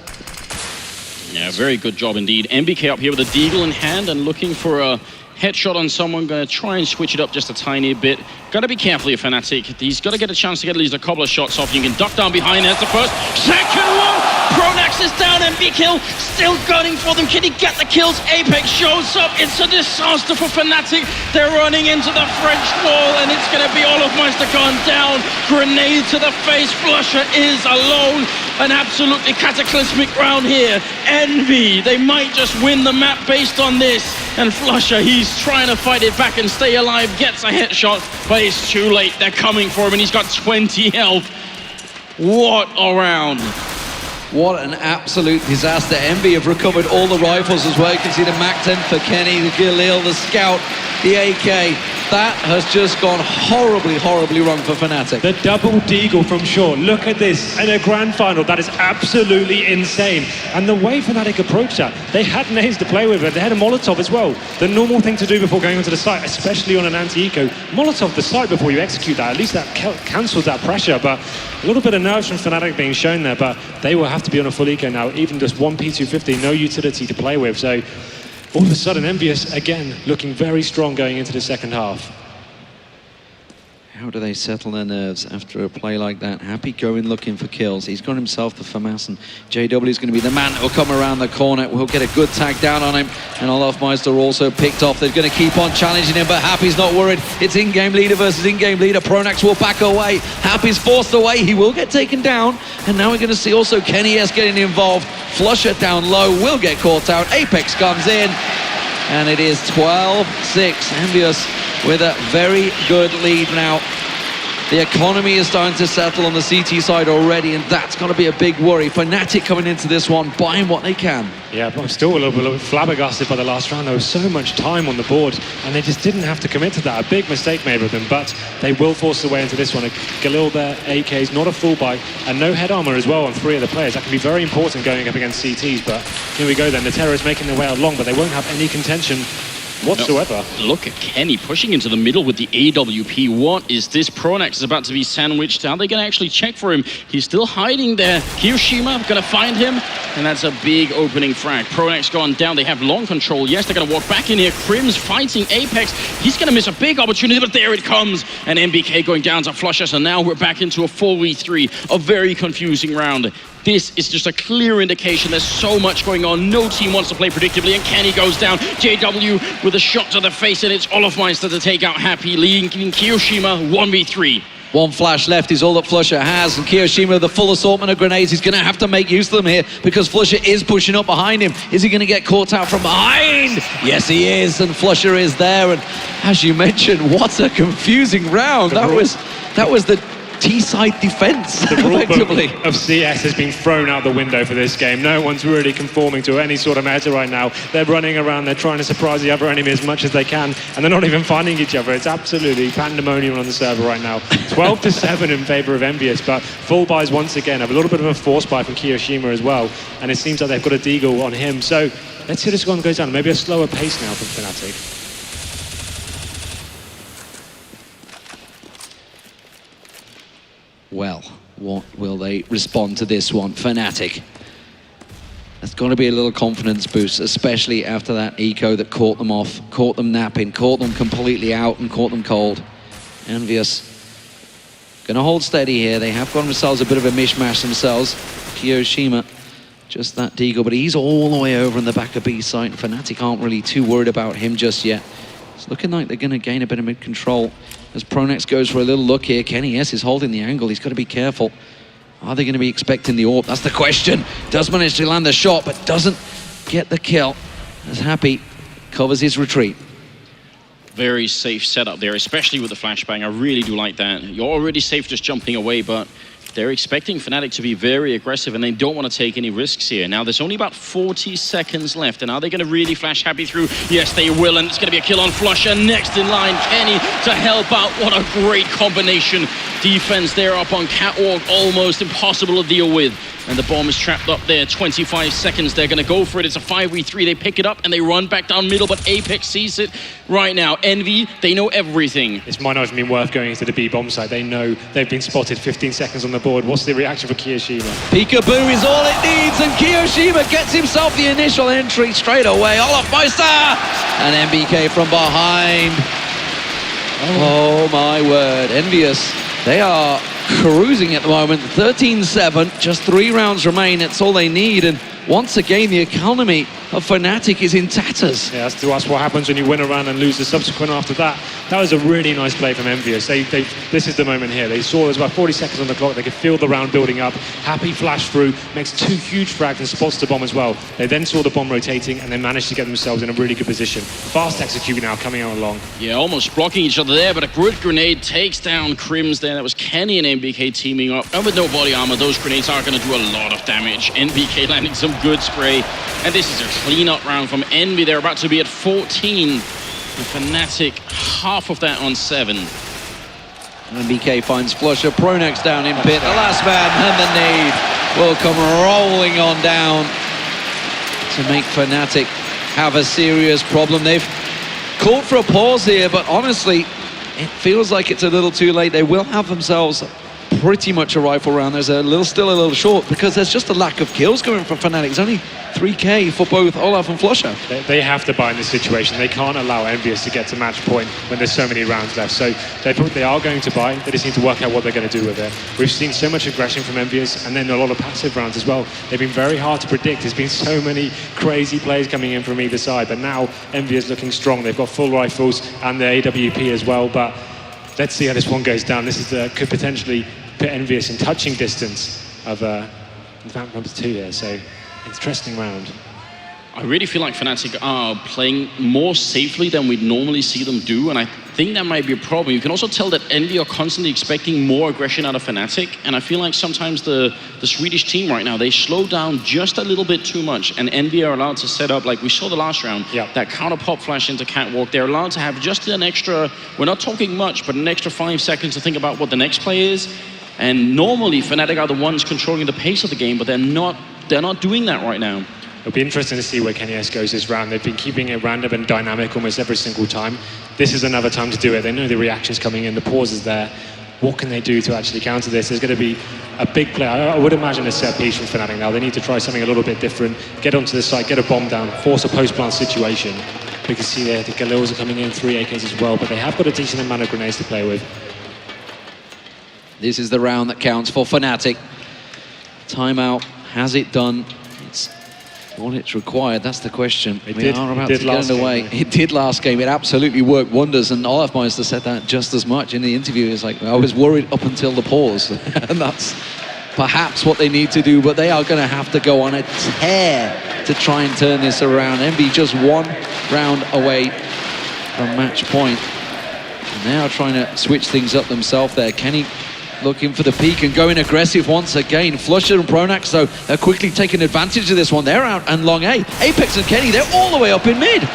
Yeah, very good job indeed. MBK up here with a deagle in hand and looking for a headshot on someone. Going to try and switch it up just a tiny bit. Got to be careful here, Fnatic. He's got to get a chance to get at least a couple of shots off. You can duck down behind. There's the first. Second one! Pronax is down. MBK still gunning for them. Can he get the kills? Apex shows up. It's a disaster for Fnatic. They're running into the French wall, and it's going to be Olofmeister gone down. Grenade to the face. Flusher is alone. An absolutely cataclysmic round here. Envy, they might just win the map based on this. And Flusher, he's trying to fight it back and stay alive. Gets a headshot, but it's too late. They're coming for him, and he's got 20 health. What a round. What an absolute disaster. Envy have recovered all the rifles as well. You can see the MAC-10 for Kenny, the Galil, the Scout, the AK. That has just gone horribly, horribly wrong for Fnatic. The double deagle from short. Look at this in a grand final. That is absolutely insane. And the way Fnatic approached that, they had nades to play with, but they had a Molotov as well. The normal thing to do before going onto the site, especially on an anti-eco, Molotov the site before you execute that. At least that cancels that pressure. But a little bit of nerves from Fnatic being shown there, but they will have to be on a full eco now. Even just one P250, no utility to play with. So all of a sudden, EnVyUS again looking very strong going into the second half. How do they settle their nerves after a play like that? Happy going looking for kills. He's got himself the FAMAS, and JW is going to be the man that will come around the corner. We'll get a good tag down on him. And Olofmeister also picked off. They're going to keep on challenging him, but Happy's not worried. It's in-game leader versus in-game leader. Pronax will back away. Happy's forced away. He will get taken down. And now we're going to see also Kenny S getting involved. Flusher down low, will get caught out. Apex comes in. And it is 12-6. EnVyUS with a very good lead now. The economy is starting to settle on the CT side already, and that's going to be a big worry. Fnatic coming into this one, buying what they can. Yeah, but I'm still a little bit flabbergasted by the last round. There was so much time on the board, and they just didn't have to commit to that. A big mistake made with them, but they will force their way into this one. Galil there, AK's not a full buy, and no head armor as well on 3 of the players. That can be very important going up against CTs, but here we go then. The terrorists making their way out long, but they won't have any contention whatsoever. No, look at Kenny pushing into the middle with the AWP. What is this? Pronax is about to be sandwiched. Are they going to actually check for him? He's still hiding there. Kiyoshima going to find him, and that's a big opening frag. Pronax gone down. They have long control. Yes, they're going to walk back in here. Crim's fighting Apex. He's going to miss a big opportunity, but there it comes. And MBK going down to Flusher. So now we're back into a 4v3. A very confusing round. This is just a clear indication there's so much going on. No team wants to play predictably, and Kenny goes down. JW with a shot to the face, and it's Olofmeister to take out Happy, leading Kiyoshima 1v3. One flash left is all that Flusher has, and Kiyoshima, the full assortment of grenades, he's going to have to make use of them here because Flusher is pushing up behind him. Is he going to get caught out from behind? Yes, he is, and Flusher is there. And as you mentioned, what a confusing round. That was the T-side defense, the rule effectively. book of CS has been thrown out the window for this game. No one's really conforming to any sort of meta right now. They're running around, they're trying to surprise the other enemy as much as they can, and they're not even finding each other. It's absolutely pandemonium on the server right now. 12-7 in favor of EnVyUS, but full buys once again. Have a little bit of a force buy from Kiyoshima as well, and it seems like they've got a deagle on him. So let's see this one goes down. Maybe a slower pace now from Fnatic. Well, what will they respond to this one? Fnatic. There's got to be a little confidence boost, especially after that eco that caught them off, caught them napping, caught them completely out and caught them cold. EnVyUS going to hold steady here. They have got themselves a bit of a mishmash themselves. Kiyoshima, just that deagle, but he's all the way over in the back of B site. Fnatic aren't really too worried about him just yet. It's looking like they're going to gain a bit of mid-control as Pronex goes for a little look here. KennyS is holding the angle. He's got to be careful. Are they going to be expecting the AWP? That's the question. Does manage to land the shot, but doesn't get the kill. As Happy covers his retreat. Very safe setup there, especially with the flashbang. I really do like that. You're already safe just jumping away, but they're expecting Fnatic to be very aggressive and they don't want to take any risks here. Now, there's only about 40 seconds left, and are they going to really flash Happy through? Yes, they will, and it's going to be a kill on Flusher. Next in line, Kenny to help out. What a great combination. Defense there up on Catwalk, almost impossible to deal with. And the bomb is trapped up there, 25 seconds. They're gonna go for it. It's a 5v3. They pick it up and they run back down middle, but Apex sees it right now. Envy, they know everything. This might not have been worth going into the B bomb site. They know they've been spotted 15 seconds on the board. What's the reaction for Kiyoshima? Peekaboo is all it needs, and Kiyoshima gets himself the initial entry straight away. Olaf Meister! And MBK from behind. Oh my word, EnVyUS. They are cruising at the moment, 13-7, just 3 rounds remain, that's all they need, and once again the economy of Fnatic is in tatters. Yeah, that's what happens when you win a round and lose the subsequent after that. That was a really nice play from EnVyUS. This is the moment here. They saw there's about 40 seconds on the clock, they could feel the round building up. Happy flash through, makes 2 huge frags and spots the bomb as well. They then saw the bomb rotating and they managed to get themselves in a really good position. Fast execute now, coming out along. Yeah, almost blocking each other there, but a grid grenade takes down Crims there. That was Kenny and MBK teaming up. And with no body armor, those grenades are going to do a lot of damage. MBK landing some good spray. And this is a clean-up round from Envy. They're about to be at 14. And Fnatic, half of that on 7. MBK finds Flusher, Pronex down in pit. The last man and the nade will come rolling on down to make Fnatic have a serious problem. They've called for a pause here, but honestly, it feels like it's a little too late. They will have themselves pretty much a rifle round. There's still a little short because there's just a lack of kills coming from Fnatic. It's only 3k for both Olaf and Flusher. They have to buy in this situation. They can't allow EnVyUS to get to match point when there's so many rounds left. So they are going to buy. They just need to work out what they're going to do with it. We've seen so much aggression from EnVyUS and then a lot of passive rounds as well. They've been very hard to predict. There's been so many crazy plays coming in from either side. But now EnVyUS looking strong. They've got full rifles and the AWP as well. But let's see how this one goes down. This is could potentially put EnVyUS in touching distance of number 2 here. So interesting round. I really feel like Fnatic are playing more safely than we'd normally see them do, and I think that might be a problem. You can also tell that Envy are constantly expecting more aggression out of Fnatic, and I feel like sometimes the Swedish team right now, they slow down just a little bit too much, and Envy are allowed to set up, like we saw the last round, that counter pop flash into Catwalk. They're allowed to have just an extra, we're not talking much, but an extra 5 seconds to think about what the next play is. And normally Fnatic are the ones controlling the pace of the game, but they're not doing that right now. It'll be interesting to see where KennyS goes this round. They've been keeping it random and dynamic almost every single time. This is another time to do it. They know the reaction's coming in, the pause is there. What can they do to actually counter this? There's going to be a big play. I would imagine a set piece from Fnatic now. They need to try something a little bit different. Get onto the site, get a bomb down, force a post-plant situation. We can see there the Galils are coming in, 3 AKs as well, but they have got a decent amount of grenades to play with. This is the round that counts for Fnatic. Timeout, has it done? It's what it's required, that's the question. We are about to get underway. It did last game, it absolutely worked wonders, and Olaf Meister said that just as much in the interview. It's like, I was worried up until the pause, and that's perhaps what they need to do, but they are going to have to go on a tear to try and turn this around. Envy just 1 round away from match point. And they are trying to switch things up themselves there. Kenny looking for the peak and going aggressive once again. Flusher and Pronax, though, are quickly taking advantage of this one. They're out and long A. Apex and Kenny, they're all the way up in mid.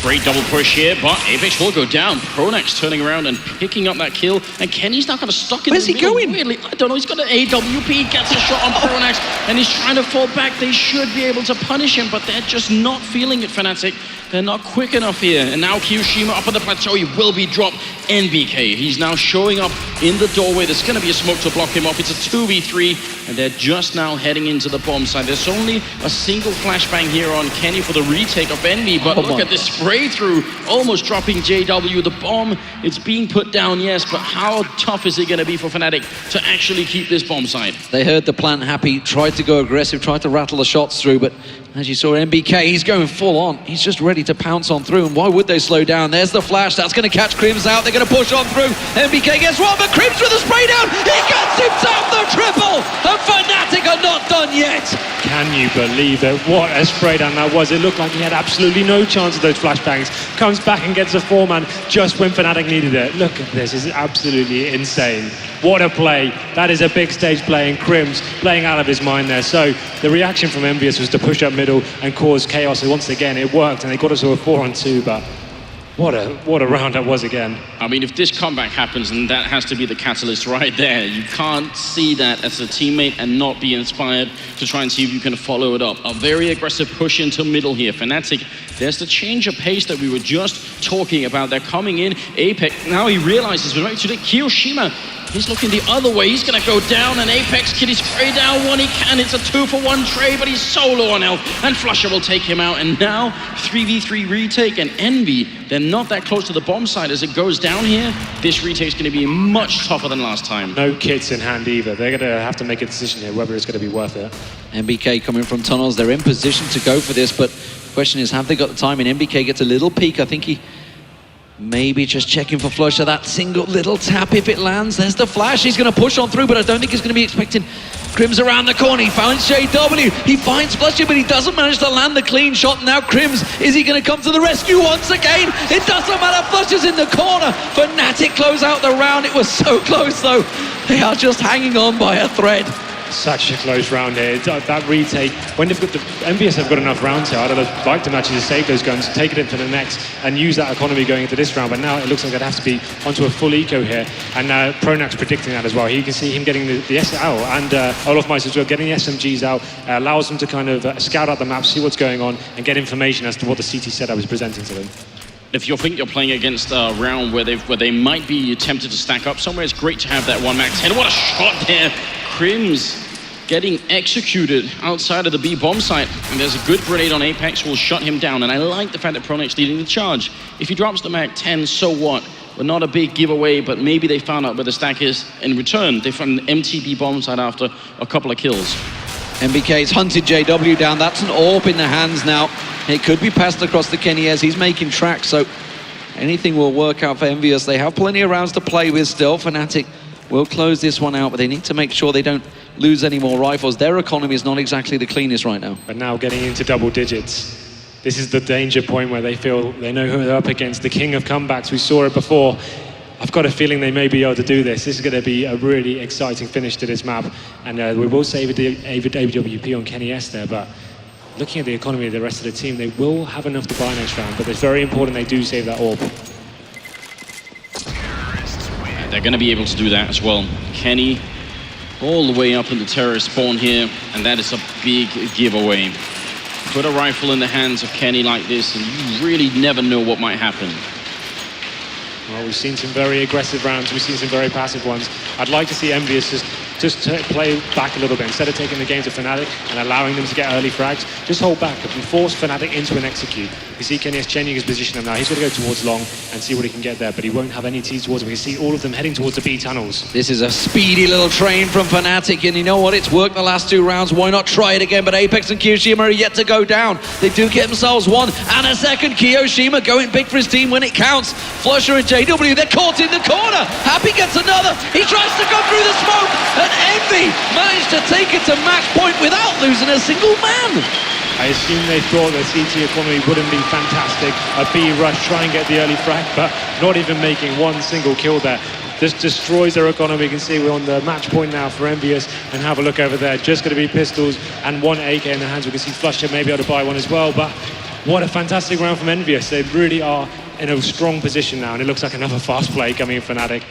Great double push here, but Apex will go down. Pronax turning around and picking up that kill, and Kenny's now kind of stuck in Where's the middle. he going? Weirdly, I don't know, he's got an AWP, gets a shot on Pronax, and he's trying to fall back. They should be able to punish him, but they're just not feeling it, Fnatic. They're not quick enough here. And now Kiyoshima up on the plateau. He will be dropped. NBK, he's now showing up in the doorway. There's going to be a smoke to block him off. It's a 2v3, and they're just now heading into the bomb side. There's only a single flashbang here on Kenny for the retake of Envy, but look at this spray through, almost dropping JW. The bomb, it's being put down, yes, but how tough is it going to be for Fnatic to actually keep this bomb side? They heard the plan. Happy tried to go aggressive, tried to rattle the shots through, but as you saw, MBK, he's going full on. He's just ready to pounce on through, and why would they slow down? There's the flash, that's going to catch Crims out. They're going to push on through. MBK gets one, but Crims with a spray down. He gets himself the triple, and Fnatic are not done yet. Can you believe it? What a spray down that was. It looked like he had absolutely no chance of those flashbangs. Comes back and gets a 4-man just when Fnatic needed it. Look at this, it's absolutely insane. What a play. That is a big stage play, and Crims playing out of his mind there. So the reaction from EnVyUS was to push up middle and cause chaos. And once again, it worked, and they got us to a 4-on-2, but what a round that was again. I mean, if this comeback happens, and that has to be the catalyst right there, you can't see that as a teammate and not be inspired to try and see if you can follow it up. A very aggressive push into middle here. Fnatic, there's the change of pace that we were just talking about. They're coming in. Apex, now he realizes we're ready to do Kiyoshima. He's looking the other way. He's going to go down, and Apex Kitty spray down one he can. It's a 2-for-1 trade, but he's solo on health, and Flusher will take him out. And now 3v3 retake, and Envy, they're not that close to the bomb side. As it goes down here, this retake's going to be much tougher than last time. No kits in hand either. They're going to have to make a decision here whether it's going to be worth it. MBK coming from tunnels. They're in position to go for this, but the question is, have they got the time? And MBK gets a little peek. I think he maybe just checking for Flusher. That single little tap, if it lands, there's the flash. He's going to push on through, but I don't think he's going to be expecting Crims around the corner. He finds JW. He finds Flusher, but he doesn't manage to land the clean shot. Now Crims, is he going to come to the rescue once again? It doesn't matter. Flusher's in the corner. Fnatic close out the round. It was so close, though. They are just hanging on by a thread. Such a close round here. That retake, when they've got the EnVyUS have got enough rounds here, I'd have liked them actually to save those guns, take it into the next, and use that economy going into this round. But now it looks like they'd have to be onto a full eco here. And Pronak's predicting that as well. You can see him getting the SL and Olaf Meister as well, getting the SMGs out, allows them to kind of scout out the map, see what's going on, and get information as to what the CT setup is presenting to them. If you think you're playing against a round where they might be tempted to stack up somewhere, it's great to have that 1-max-10. What a shot there. Crims getting executed outside of the B bomb site, and there's a good grenade on Apex, will shut him down. And I like the fact that Pronak's leading the charge. If he drops the Mag 10, so what? But not a big giveaway, but maybe they found out where the stack is. In return, they found an empty B bomb site after a couple of kills. MBK's hunted JW down. That's an AWP in the hands now. It could be passed across the Kenny as he's making tracks, so anything will work out for EnVyUS. They have plenty of rounds to play with still. Fnatic will close this one out, but they need to make sure they don't lose any more rifles. Their economy is not exactly the cleanest right now. But now getting into double digits. This is the danger point where they feel they know who they're up against. The king of comebacks, we saw it before. I've got a feeling they may be able to do this. This is going to be a really exciting finish to this map. And we will save AWP on Kenny S there, but looking at the economy of the rest of the team, they will have enough to buy next round, but it's very important they do save that AWP. They're going to be able to do that as well. Kenny all the way up in the terrorist spawn here, and that is a big giveaway. Put a rifle in the hands of Kenny like this, and you really never know what might happen. Well, we've seen some very aggressive rounds, we've seen some very passive ones. I'd like to see EnVyUS just play back a little bit. Instead of taking the game to Fnatic and allowing them to get early frags, just hold back. If we force Fnatic into an execute, you see Kenny is changing his position now. He's going to go towards long and see what he can get there, but he won't have any T's towards him. We see all of them heading towards the B tunnels. This is a speedy little train from Fnatic, and you know what? It's worked the last two rounds. Why not try it again? But Apex and Kiyoshima are yet to go down. They do get themselves one and a second. Kiyoshima going big for his team when it counts. Flusher and JW, they're caught in the corner. Happy gets another. He tries to go through the smoke, and Envy managed to take it to match point without losing a single man. I assume they thought the CT economy wouldn't be fantastic. A B rush, try and get the early frag, but not even making one single kill there. Just destroys their economy. You can see we're on the match point now for EnVyUS, and have a look over there. Just going to be pistols and one AK in the hands. We can see Flusher maybe able to buy one as well, but what a fantastic round from EnVyUS. They really are in a strong position now, and it looks like another fast play coming in Fnatic.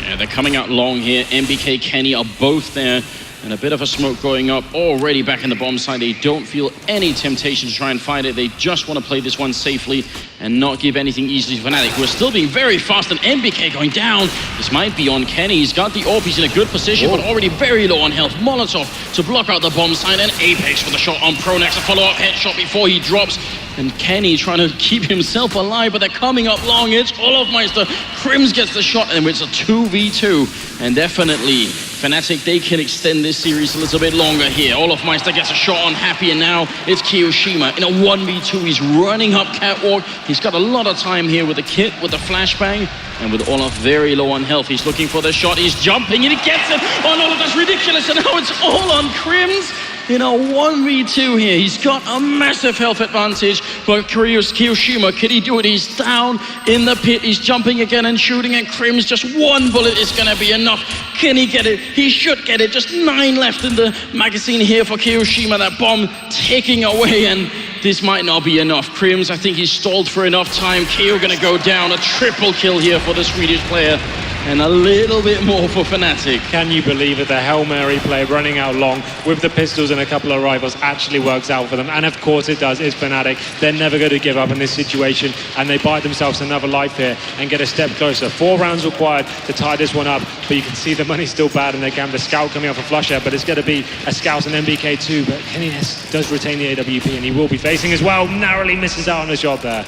Yeah, they're coming out long here. MBK, Kenny are both there. And a bit of a smoke going up already back in the bomb side. They don't feel any temptation to try and fight it. They just want to play this one safely and not give anything easily to Fnatic, who are still being very fast. And NBK going down. This might be on Kenny. He's got the AWP. He's in a good position, but already very low on health. Molotov to block out the bomb side, and Apex with a shot on Pronex. A follow-up headshot before he drops. And Kenny trying to keep himself alive, but they're coming up long. It's Olofmeister. Crims gets the shot, and it's a 2v2. And definitely, Fnatic, they can extend this series a little bit longer here. Olofmeister gets a shot on Happy, and now it's Kiyoshima in a 1v2. He's running up catwalk. He's got a lot of time here with the kit, with the flashbang, and with Olof very low on health. He's looking for the shot. He's jumping, and he gets it. Oh no, that's ridiculous. And now it's all on Crims. In a 1v2 here, he's got a massive health advantage, but Kiyoshima, can he do it? He's down in the pit, he's jumping again and shooting, and Crims, just one bullet is gonna be enough. Can he get it? He should get it. Just 9 left in the magazine here for Kiyoshima. That bomb taking away, and this might not be enough. Crims, I think he's stalled for enough time. Kiyo gonna go down. A triple kill here for the Swedish player. And a little bit more for Fnatic. Can you believe it? The Hail Mary play running out long with the pistols and a couple of rifles actually works out for them. And of course it does. It's Fnatic. They're never going to give up in this situation. And they buy themselves another life here and get a step closer. 4 rounds required to tie this one up. But you can see the money's still bad and they can have the Scout coming off a flusher. But it's going to be a Scout and MBK too. But Kenny does retain the AWP and he will be facing as well. Narrowly misses out on a shot there.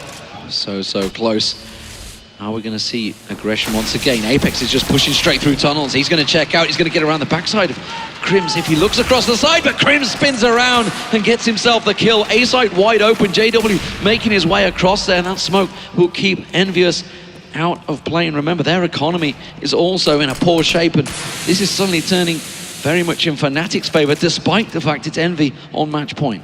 So close. Are we going to see aggression once again? Apex is just pushing straight through tunnels. He's going to check out. He's going to get around the backside of Crims if he looks across the side, but Crims spins around and gets himself the kill. A site wide open. JW making his way across there, and that smoke will keep EnVyUS out of play. And remember, their economy is also in a poor shape, and this is suddenly turning very much in Fnatic's favor, despite the fact it's Envy on match point.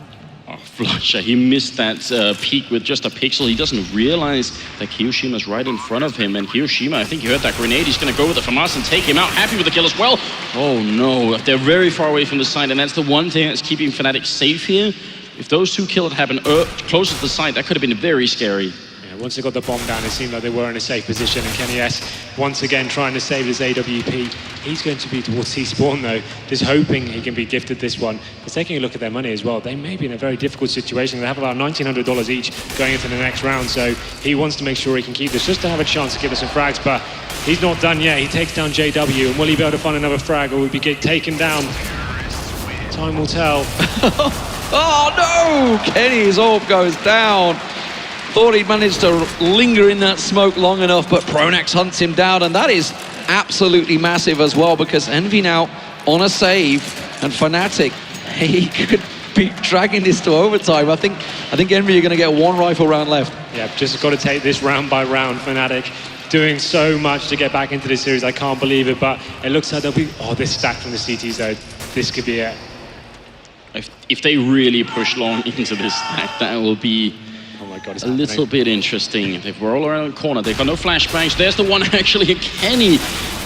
Flusher, he missed that peek with just a pixel. He doesn't realize that Kiyoshima's right in front of him. And Kiyoshima, I think you heard that grenade. He's going to go with the FAMAS and take him out. Happy with the kill as well. Oh no, they're very far away from the site. And that's the one thing that's keeping Fnatic safe here. If those 2 kills had happened closer to the site, that could have been very scary. Once they got the bomb down, it seemed like they were in a safe position, and Kenny S once again trying to save his AWP. He's going to be towards T-Spawn though, just hoping he can be gifted this one. But taking a look at their money as well, they may be in a very difficult situation. They have about $1,900 each going into the next round, so he wants to make sure he can keep this just to have a chance to give us some frags, but he's not done yet. He takes down JW, and will he be able to find another frag, or will he get taken down? Time will tell. Oh no! Kenny's AWP goes down. Thought he'd managed to linger in that smoke long enough, but Pronex hunts him down, and that is absolutely massive as well, because Envy now on a save, and Fnatic, he could be dragging this to overtime. I think Envy are going to get 1 rifle round left. Yeah, just got to take this round by round. Fnatic doing so much to get back into this series. I can't believe it, but it looks like they'll be... Oh, this stack from the CTs though, this could be it. If they really push long into this stack, that will be... God, a little bit interesting. They roll around the corner. They've got no flashbangs. There's the one actually, Kenny.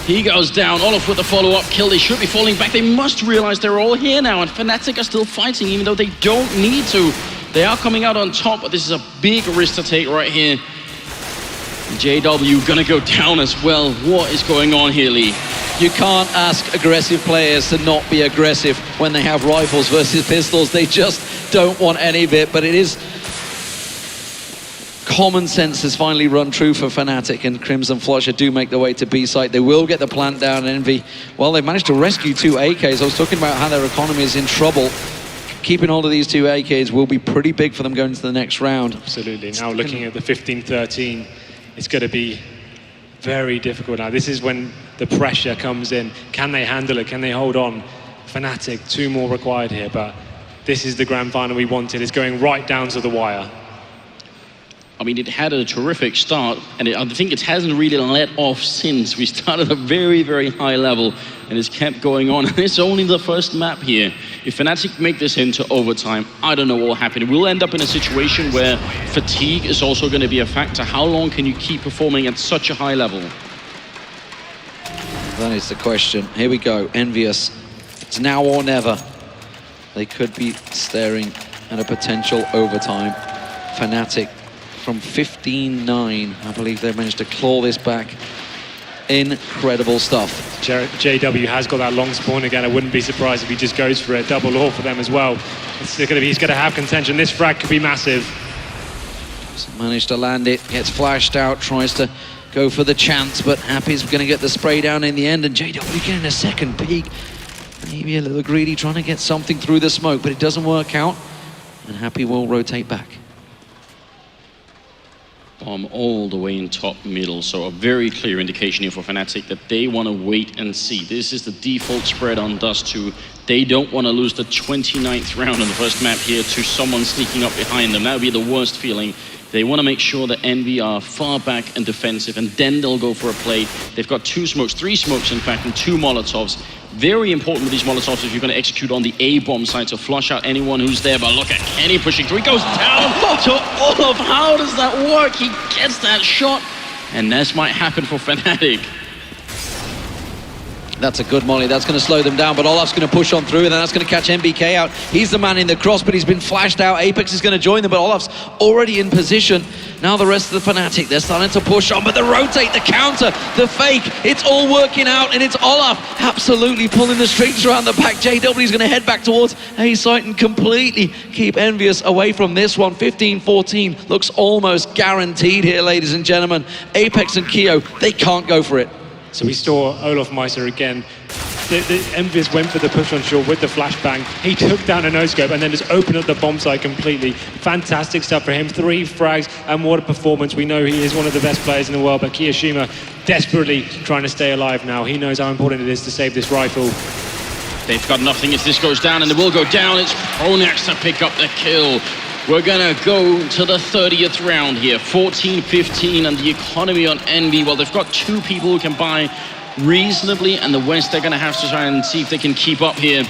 He goes down. Olaf with the follow-up kill. They should be falling back. They must realize they're all here now, and Fnatic are still fighting, even though they don't need to. They are coming out on top, but this is a big risk to take right here. JW gonna go down as well. What is going on here, Lee? You can't ask aggressive players to not be aggressive when they have rifles versus pistols. They just don't want any of it, but it is... Common sense has finally run true for Fnatic, and Crimson Flusher do make their way to B site. They will get the plant down, and Envy, well, they've managed to rescue 2 AKs. I was talking about how their economy is in trouble. Keeping hold of these 2 AKs will be pretty big for them going into the next round. Absolutely. Now looking at the 15-13, it's going to be very difficult now. This is when the pressure comes in. Can they handle it? Can they hold on? Fnatic, 2 more required here, but this is the grand final we wanted. It's going right down to the wire. I mean, it had a terrific start, and I think it hasn't really let off since. We started at a very, very high level, and it's kept going on. And it's only the first map here. If Fnatic make this into overtime, I don't know what will happen. We'll end up in a situation where fatigue is also going to be a factor. How long can you keep performing at such a high level? That is the question. Here we go. EnVyUS. It's now or never. They could be staring at a potential overtime. Fnatic from 15-9. I believe they've managed to claw this back. Incredible stuff. JW has got that long spawn again. I wouldn't be surprised if he just goes for a double ore for them as well. He's going to have contention. This frag could be massive. Managed to land it, gets flashed out, tries to go for the chance, but Happy's going to get the spray down in the end, and JW getting a second peek. Maybe a little greedy, trying to get something through the smoke, but it doesn't work out, and Happy will rotate back. Bomb all the way in top middle, so a very clear indication here for Fnatic that they want to wait and see. This is the default spread on Dust2. They don't want to lose the 29th round on the first map here to someone sneaking up behind them. That would be the worst feeling. They want to make sure that EnVy are far back and defensive, and then they'll go for a play. They've got 2 smokes, 3 smokes in fact, and 2 Molotovs. Very important with these Molotovs if you're going to execute on the A-bomb side to flush out anyone who's there. But look at Kenny pushing through. He goes down to Olaf. How does that work? He gets that shot, and this might happen for Fnatic. That's a good molly. That's going to slow them down, but Olaf's going to push on through, and then that's going to catch MBK out. He's the man in the cross, but he's been flashed out. Apex is going to join them, but Olaf's already in position. Now the rest of the Fnatic, they're starting to push on, but the rotate, the counter, the fake, it's all working out, and it's Olaf absolutely pulling the strings around the back. JW is going to head back towards A site and completely keep EnVyUS away from this one. 15-14 looks almost guaranteed here, ladies and gentlemen. Apex and Keo, they can't go for it. So we saw Olaf Meister again. The EnVyUS went for the push on short with the flashbang. He took down a no-scope and then just opened up the bomb site completely. Fantastic stuff for him. 3 frags, and what a performance. We know he is one of the best players in the world, but Kiyoshima desperately trying to stay alive now. He knows how important it is to save this rifle. They've got nothing if this goes down, and they will go down. It's Pronax to pick up the kill. We're gonna go to the 30th round here. 14-15, and the economy on EnVy, well, they've got 2 people who can buy reasonably, and the West, they're gonna have to try and see if they can keep up here.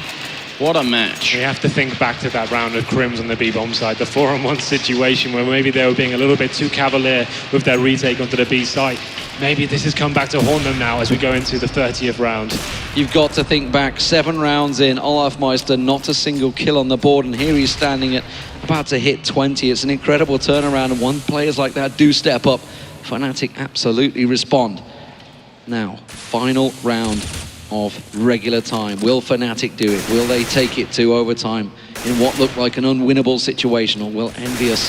What a match. We have to think back to that round of Crims on the B-bomb side, the 4-on-1 situation where maybe they were being a little bit too cavalier with their retake onto the B site. Maybe this has come back to haunt them now as we go into the 30th round. You've got to think back, 7 rounds in, Olaf Meister, not a single kill on the board, and here he's standing at about to hit 20. It's an incredible turnaround, and when players like that do step up, Fnatic absolutely respond. Now, final round of regular time. Will Fnatic do it? Will they take it to overtime in what looked like an unwinnable situation, or will EnVyUS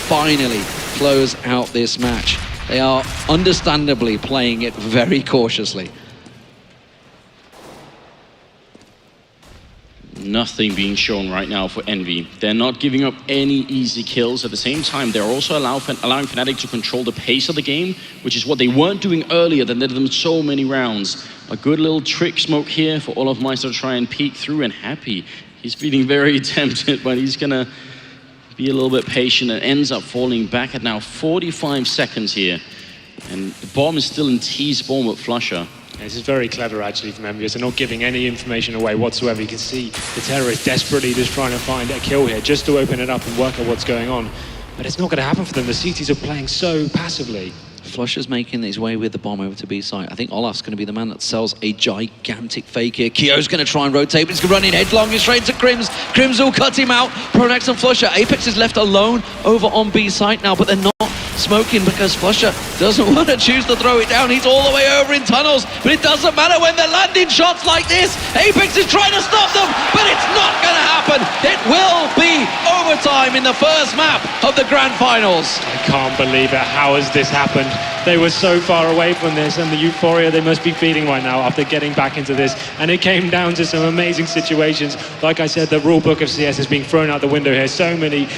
finally close out this match? They are understandably playing it very cautiously. Nothing being shown right now for EnVy. They're not giving up any easy kills. At the same time, they're also allowing Fnatic to control the pace of the game, which is what they weren't doing earlier. They did them so many rounds. A good little trick smoke here for Olaf Meister to try and peek through, and Happy. He's feeling very tempted, but he's gonna be a little bit patient and ends up falling back at now 45 seconds here. And the bomb is still in T-spawn with Flusher. This is very clever actually from EnVyUS. They're not giving any information away whatsoever. You can see the terrorists desperately just trying to find a kill here, just to open it up and work out what's going on. But it's not going to happen for them. The CTs are playing so passively. Flusher's making his way with the bomb over to B site. I think Olaf's going to be the man that sells a gigantic fake here. Keo's going to try and rotate, but he's going to run in headlong straight to Crims. Crims will cut him out. Pronax and Flusher. Apex is left alone over on B site now, but they're not smoking because Flusher doesn't want to choose to throw it down. He's all the way over in tunnels, but it doesn't matter when they're landing shots like this. Apex is trying to stop them, but it's not going to happen. It will be overtime in the first map of the grand finals. I can't believe it. How has this happened? They were so far away from this, and the euphoria they must be feeling right now after getting back into this. And it came down to some amazing situations. Like I said, the rule book of CS is being thrown out the window here. So many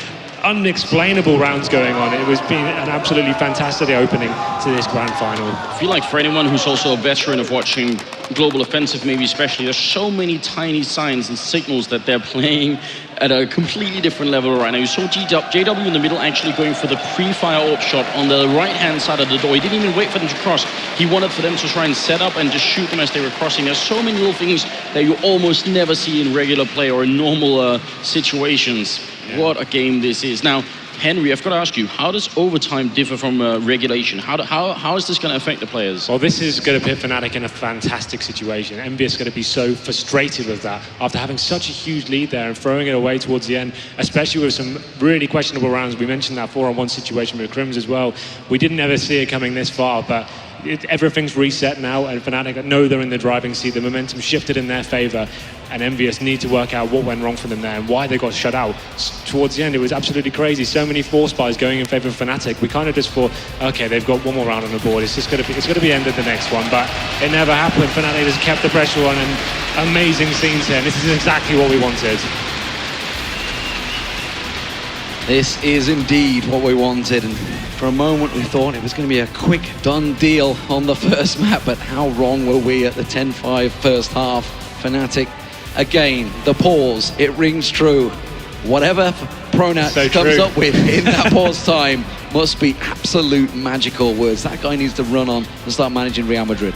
unexplainable rounds going on. It was been an absolutely fantastic opening to this grand final. I feel like for anyone who's also a veteran of watching Global Offensive, maybe especially, there's so many tiny signs and signals that they're playing at a completely different level right now. You saw JW in the middle actually going for the pre-fire AWP shot on the right-hand side of the door. He didn't even wait for them to cross. He wanted for them to try and set up and just shoot them as they were crossing. There's so many little things that you almost never see in regular play or in normal situations. Yeah. What a game this is. Now, Henry, I've got to ask you, how does overtime differ from regulation? How is this going to affect the players? Well, this is going to put Fnatic in a fantastic situation. EnVyUS is going to be so frustrated with that after having such a huge lead there and throwing it away towards the end, especially with some really questionable rounds. We mentioned that 4-on-1 situation with Crims as well. We didn't ever see it coming this far, but everything's reset now, and Fnatic know they're in the driving seat. The momentum shifted in their favor, and EnVyUS need to work out what went wrong for them there and why they got shut out. Towards the end, it was absolutely crazy. So many force buys going in favor of Fnatic. We kind of just thought, okay, they've got one more round on the board. It's just going to be ended the next one, but it never happened. Fnatic just kept the pressure on, and amazing scenes here. And this is exactly what we wanted. This is indeed what we wanted, and for a moment we thought it was going to be a quick done deal on the first map, but how wrong were we at the 10-5 first half. Fnatic, again, the pause, it rings true. Whatever Pronax comes up with in that pause time must be absolute magical words. That guy needs to run on and start managing Real Madrid.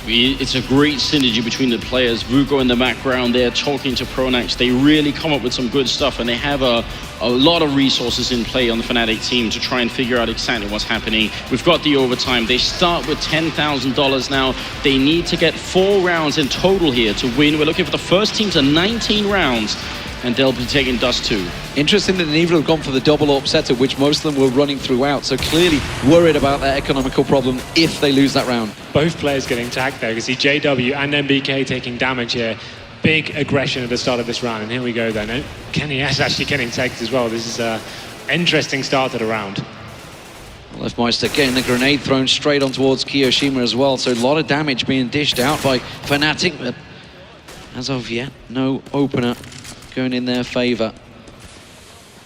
It's a great synergy between the players. Vugo in the background there talking to Pronax. They really come up with some good stuff, and they have a lot of resources in play on the Fnatic team to try and figure out exactly what's happening. We've got the overtime. They start with $10,000 now. They need to get 4 rounds in total here to win. We're looking for the first team to 19 rounds, and they'll be taking Dust2. Interesting that neither have gone for the double AWP setup, which most of them were running throughout, so clearly worried about that economical problem if they lose that round. Both players getting tagged there. You can see JW and MBK taking damage here. Big aggression at the start of this round, and here we go then. EnVyUS actually getting tagged as well. This is an interesting start to the round. Leftmeister getting the grenade thrown straight on towards Kiyoshima as well, so a lot of damage being dished out by Fnatic, but as of yet, no opener going in their favor.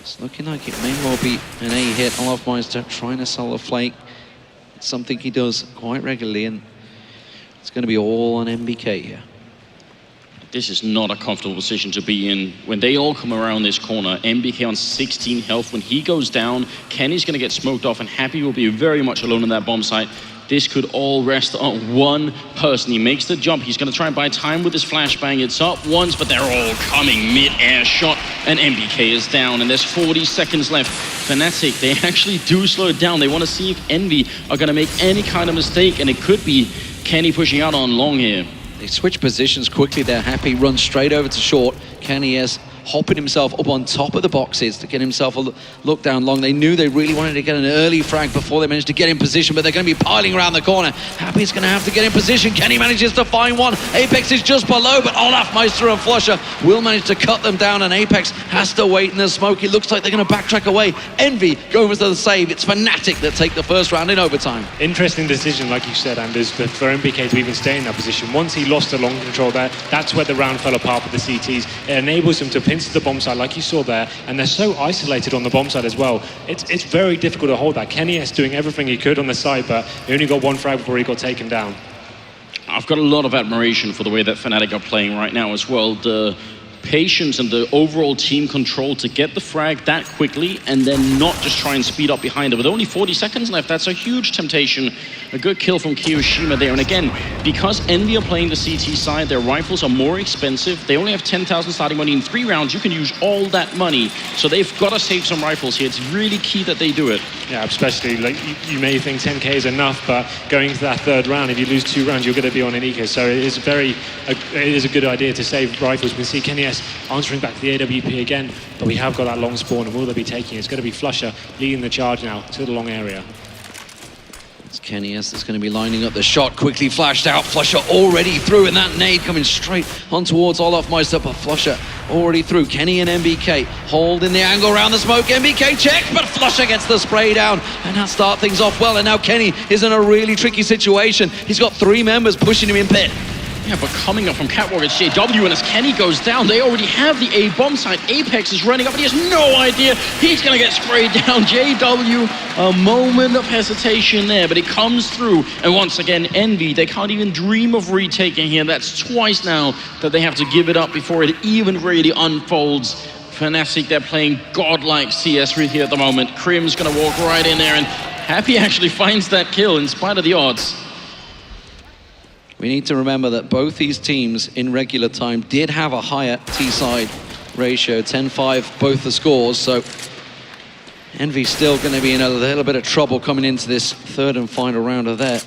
It's looking like it may well be an A hit. Leftmeister trying to sell the flake. It's something he does quite regularly, and it's going to be all on MBK here. This is not a comfortable position to be in. When they all come around this corner, MBK on 16 health. When he goes down, Kenny's going to get smoked off, and Happy will be very much alone in that bomb site. This could all rest on one person. He makes the jump. He's going to try and buy time with his flashbang. It's up once, but they're all coming mid-air shot, and MBK is down, and there's 40 seconds left. Fnatic, they actually do slow it down. They want to see if Envy are going to make any kind of mistake, and it could be Kenny pushing out on long here. They switch positions quickly. They're Happy, runs straight over to short. Kenny is hopping himself up on top of the boxes to get himself a look down long. They knew they really wanted to get an early frag before they managed to get in position, but they're going to be piling around the corner. Happy's going to have to get in position. Kenny manages to find one. Apex is just below, but Leftmeister and Flusher will manage to cut them down, and Apex has to wait in the smoke. It looks like they're going to backtrack away. Envy going for the save. It's Fnatic that take the first round in overtime. Interesting decision, like you said, Anders, for MBK to even stay in that position. Once he lost the long control there, that's where the round fell apart with the CTs. It enables him to pinch the bomb site like you saw there, and they're so isolated on the bomb site as well. It's very difficult to hold that. Kenny is doing everything he could on the side, but he only got one frag before he got taken down. I've got a lot of admiration for the way that Fnatic are playing right now as well. The patience and the overall team control to get the frag that quickly and then not just try and speed up behind it. With only 40 seconds left, that's a huge temptation. A good kill from Kiyoshima there. And again, because Envy are playing the CT side, their rifles are more expensive. They only have 10,000 starting money. In 3 rounds, you can use all that money. So they've got to save some rifles here. It's really key that they do it. Yeah, especially, like, you may think 10k is enough, but going into that 3rd round, if you lose 2 rounds, you're going to be on an eco. So it is a good idea to save rifles. We can see Kenny S answering back to the AWP again, but we have got that long spawn, and will they be taking it? It's going to be Flusher leading the charge now to the long area. It's Kenny S that's going to be lining up the shot, quickly flashed out. Flusher already through, and that nade coming straight on towards Leftmeister, but Flusher already through. Kenny and MBK holding the angle around the smoke. MBK checks, but Flusher gets the spray down, and that starts things off well. And now Kenny is in a really tricky situation. He's got 3 members pushing him in pit. Yeah, but coming up from Catwalk, it's JW, and as Kenny goes down, they already have the A bomb site. Apex is running up, and he has no idea he's going to get sprayed down. JW, a moment of hesitation there, but it comes through. And once again, Envy, they can't even dream of retaking here. That's twice now that they have to give it up before it even really unfolds. Fnatic, they're playing godlike CS here at the moment. Crim's going to walk right in there, and Happy actually finds that kill in spite of the odds. We need to remember that both these teams in regular time did have a higher T-side ratio, 10-5, both the scores, so Envy's still going to be in a little bit of trouble coming into this 3rd and final round of their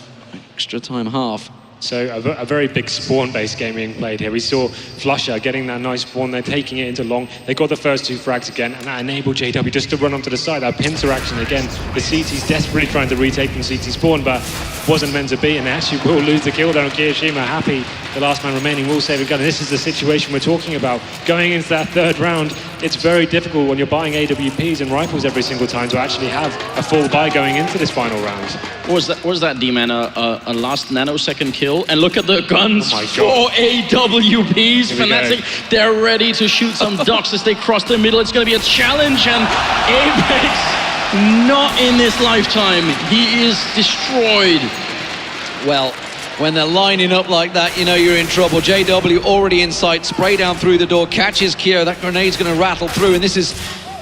extra time half. So a very big spawn-based game being played here. We saw Flusha getting that nice spawn, they're taking it into long. They got the first 2 frags again, and that enabled JW just to run onto the side. That pincer action again. The CT's desperately trying to retake from CT spawn, but wasn't meant to be, and they actually will lose the kill there on Kiyoshima. Happy, the last man remaining, will save a gun. And this is the situation we're talking about. Going into that 3rd round, it's very difficult when you're buying AWPs and rifles every single time to actually have a full buy going into this final round. Was that D-Man a last nanosecond kill? And look at the guns for AWPs. Fnatic, they're ready to shoot some ducks as they cross the middle. It's going to be a challenge, and Apex, not in this lifetime. He is destroyed. Well, when they're lining up like that, you know you're in trouble. JW already in sight, spray down through the door, catches Kyo. That grenade's going to rattle through, and this is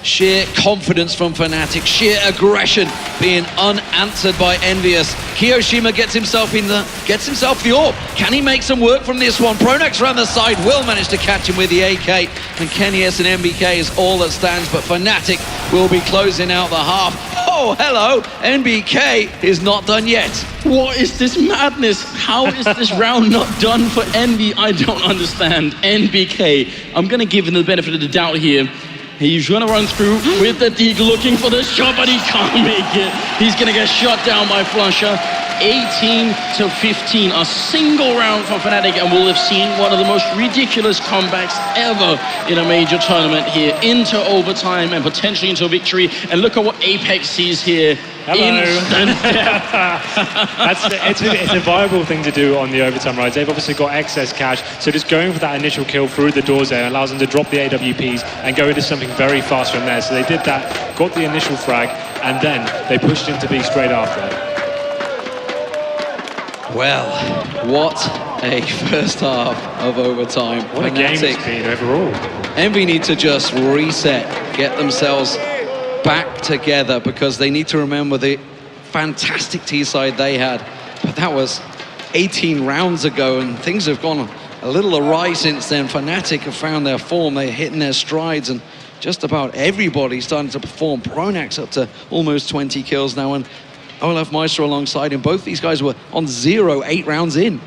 sheer confidence from Fnatic, sheer aggression being unanswered by EnVyUS. Kiyoshima gets himself the orb. Can he make some work from this one? Pronax around the side will manage to catch him with the AK, and kennyS and NBK is all that stands, but Fnatic will be closing out the half. Oh, hello, NBK is not done yet. What is this madness? How is this round not done for Envy? I don't understand. NBK, I'm going to give him the benefit of the doubt here. He's going to run through with the Deke looking for the shot, but he can't make it. He's going to get shot down by Flusha. 18-15, a single round for Fnatic, and we'll have seen one of the most ridiculous comebacks ever in a major tournament here, into overtime and potentially into victory. And look at what Apex sees here. Hello. It's a viable thing to do on the overtime rides. They've obviously got excess cash, so just going for that initial kill through the doors there allows them to drop the AWPs and go into something very fast from there. So they did that, got the initial frag, and then they pushed into B straight after. Well, what a first half of overtime. What a game it's been overall. Envy need to just reset, get themselves back together, because they need to remember the fantastic T-side they had. But that was 18 rounds ago, and things have gone a little awry since then. Fnatic have found their form, they're hitting their strides, and just about everybody's starting to perform. Pronax up to almost 20 kills now, and Olaf Meister alongside him. Both these guys were on 0 8 rounds in.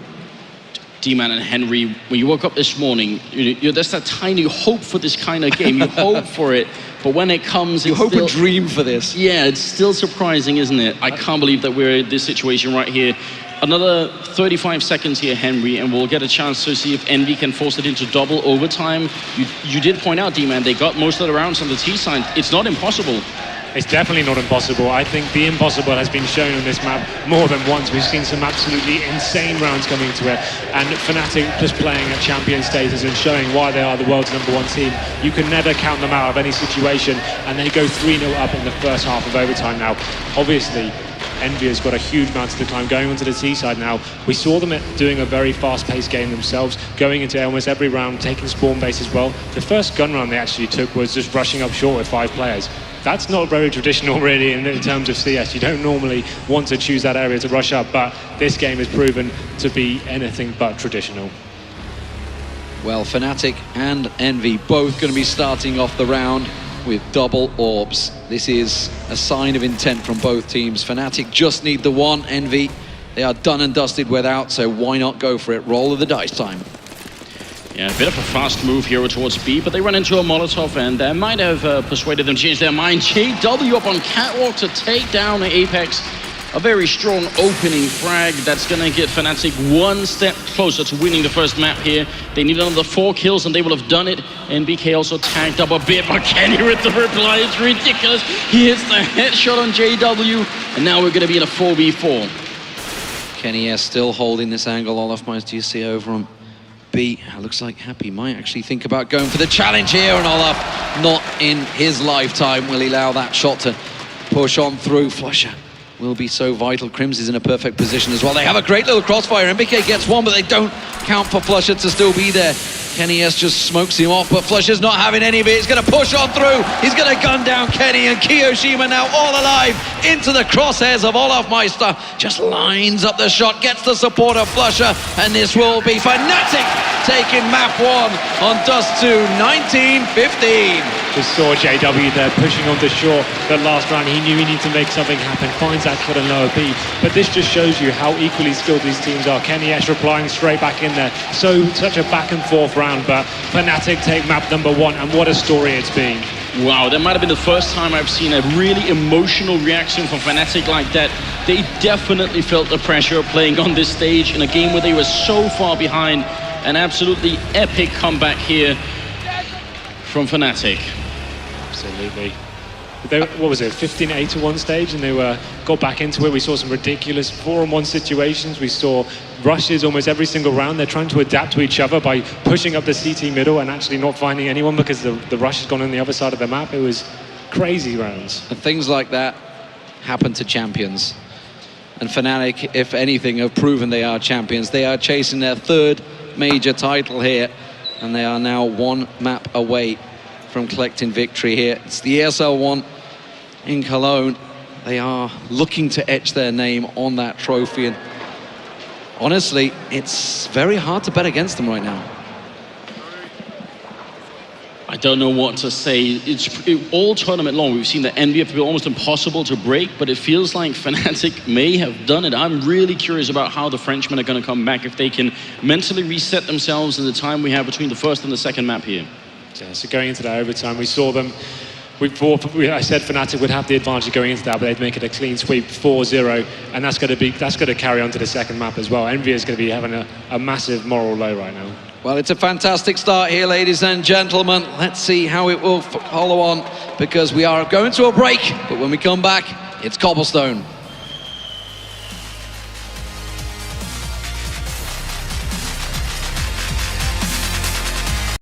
D-Man and Henry, when you woke up this morning, there's that tiny hope for this kind of game. You hope for it, but when it comes, you hope and dream for this. Yeah, it's still surprising, isn't it? I can't believe that we're in this situation right here. Another 35 seconds here, Henry, and we'll get a chance to see if Envy can force it into double overtime. You did point out, D-Man, they got most of the rounds on the T side. It's not impossible. It's definitely not impossible. I think the impossible has been shown on this map more than once. We've seen some absolutely insane rounds coming to it, and Fnatic just playing at champion status and showing why they are the world's #1 team. You can never count them out of any situation, and they go 3-0 up in the first half of overtime now. Obviously, Envy has got a huge mountain to climb going onto the T side now. We saw them doing a very fast-paced game themselves, going into almost every round, taking spawn base as well. The first gun round they actually took was just rushing up short with 5 players. That's not very traditional, really, in terms of CS. You don't normally want to choose that area to rush up, but this game has proven to be anything but traditional. Well, Fnatic and Envy both going to be starting off the round with double orbs. This is a sign of intent from both teams. Fnatic just need the one. Envy, they are done and dusted without, so why not go for it? Roll of the dice time. Yeah, a bit of a fast move here towards B, but they run into a Molotov, and that might have persuaded them to change their mind. JW up on Catwalk to take down Apex. A very strong opening frag that's going to get Fnatic one step closer to winning the first map here. They need another 4 kills, and they will have done it. NBK also tagged up a bit, but Kenny with the reply is ridiculous. He hits the headshot on JW, and now we're going to be in a 4v4. kennyS still holding this angle. Olaf Meister, you see over on B. Looks like Happy might actually think about going for the challenge here, and Olaf, not in his lifetime will he allow that shot to push on through. Flusha will be so vital. Crims is in a perfect position as well. They have a great little crossfire. MBK gets one, but they don't count for Flusha to still be there. kennyS just smokes him off, but Flusha's not having any of it. He's going to push on through. He's going to gun down Kenny, and Kiyoshima now all alive into the crosshairs of Olaf Meister. Just lines up the shot, gets the support of Flusha, and this will be Fnatic taking map 1 on Dust2 19-15. We saw JW there pushing onto shore that last round. He knew he needed to make something happen, finds that cut and lower B. But this just shows you how equally skilled these teams are. Kenny Esch replying straight back in there. Such a back and forth round, but Fnatic take map number 1, and what a story it's been. Wow, that might have been the first time I've seen a really emotional reaction from Fnatic like that. They definitely felt the pressure of playing on this stage in a game where they were so far behind. An absolutely epic comeback here from Fnatic. Absolutely. What was it, 15-8 at one stage, and they got back into it. We saw some ridiculous 4-on-1 situations. We saw rushes almost every single round. They're trying to adapt to each other by pushing up the CT middle and actually not finding anyone because the rush has gone on the other side of the map. It was crazy rounds. And things like that happen to champions. And Fnatic, if anything, have proven they are champions. They are chasing their 3rd major title here, and they are now 1 map away from collecting victory here. It's the ESL 1 in Cologne. They are looking to etch their name on that trophy, and honestly, it's very hard to bet against them right now. I don't know what to say. All tournament long, we've seen the EnVyUS be almost impossible to break, but it feels like Fnatic may have done it. I'm really curious about how the Frenchmen are going to come back, if they can mentally reset themselves in the time we have between the first and the second map here. Yeah, so going into that overtime, we saw them. I said Fnatic would have the advantage going into that, but they'd make it a clean sweep, 4-0, and that's going to carry on to the second map as well. EnVyUS is going to be having a massive moral low right now. Well, it's a fantastic start here, ladies and gentlemen. Let's see how it will follow on, because we are going to a break, but when we come back, it's Cobblestone.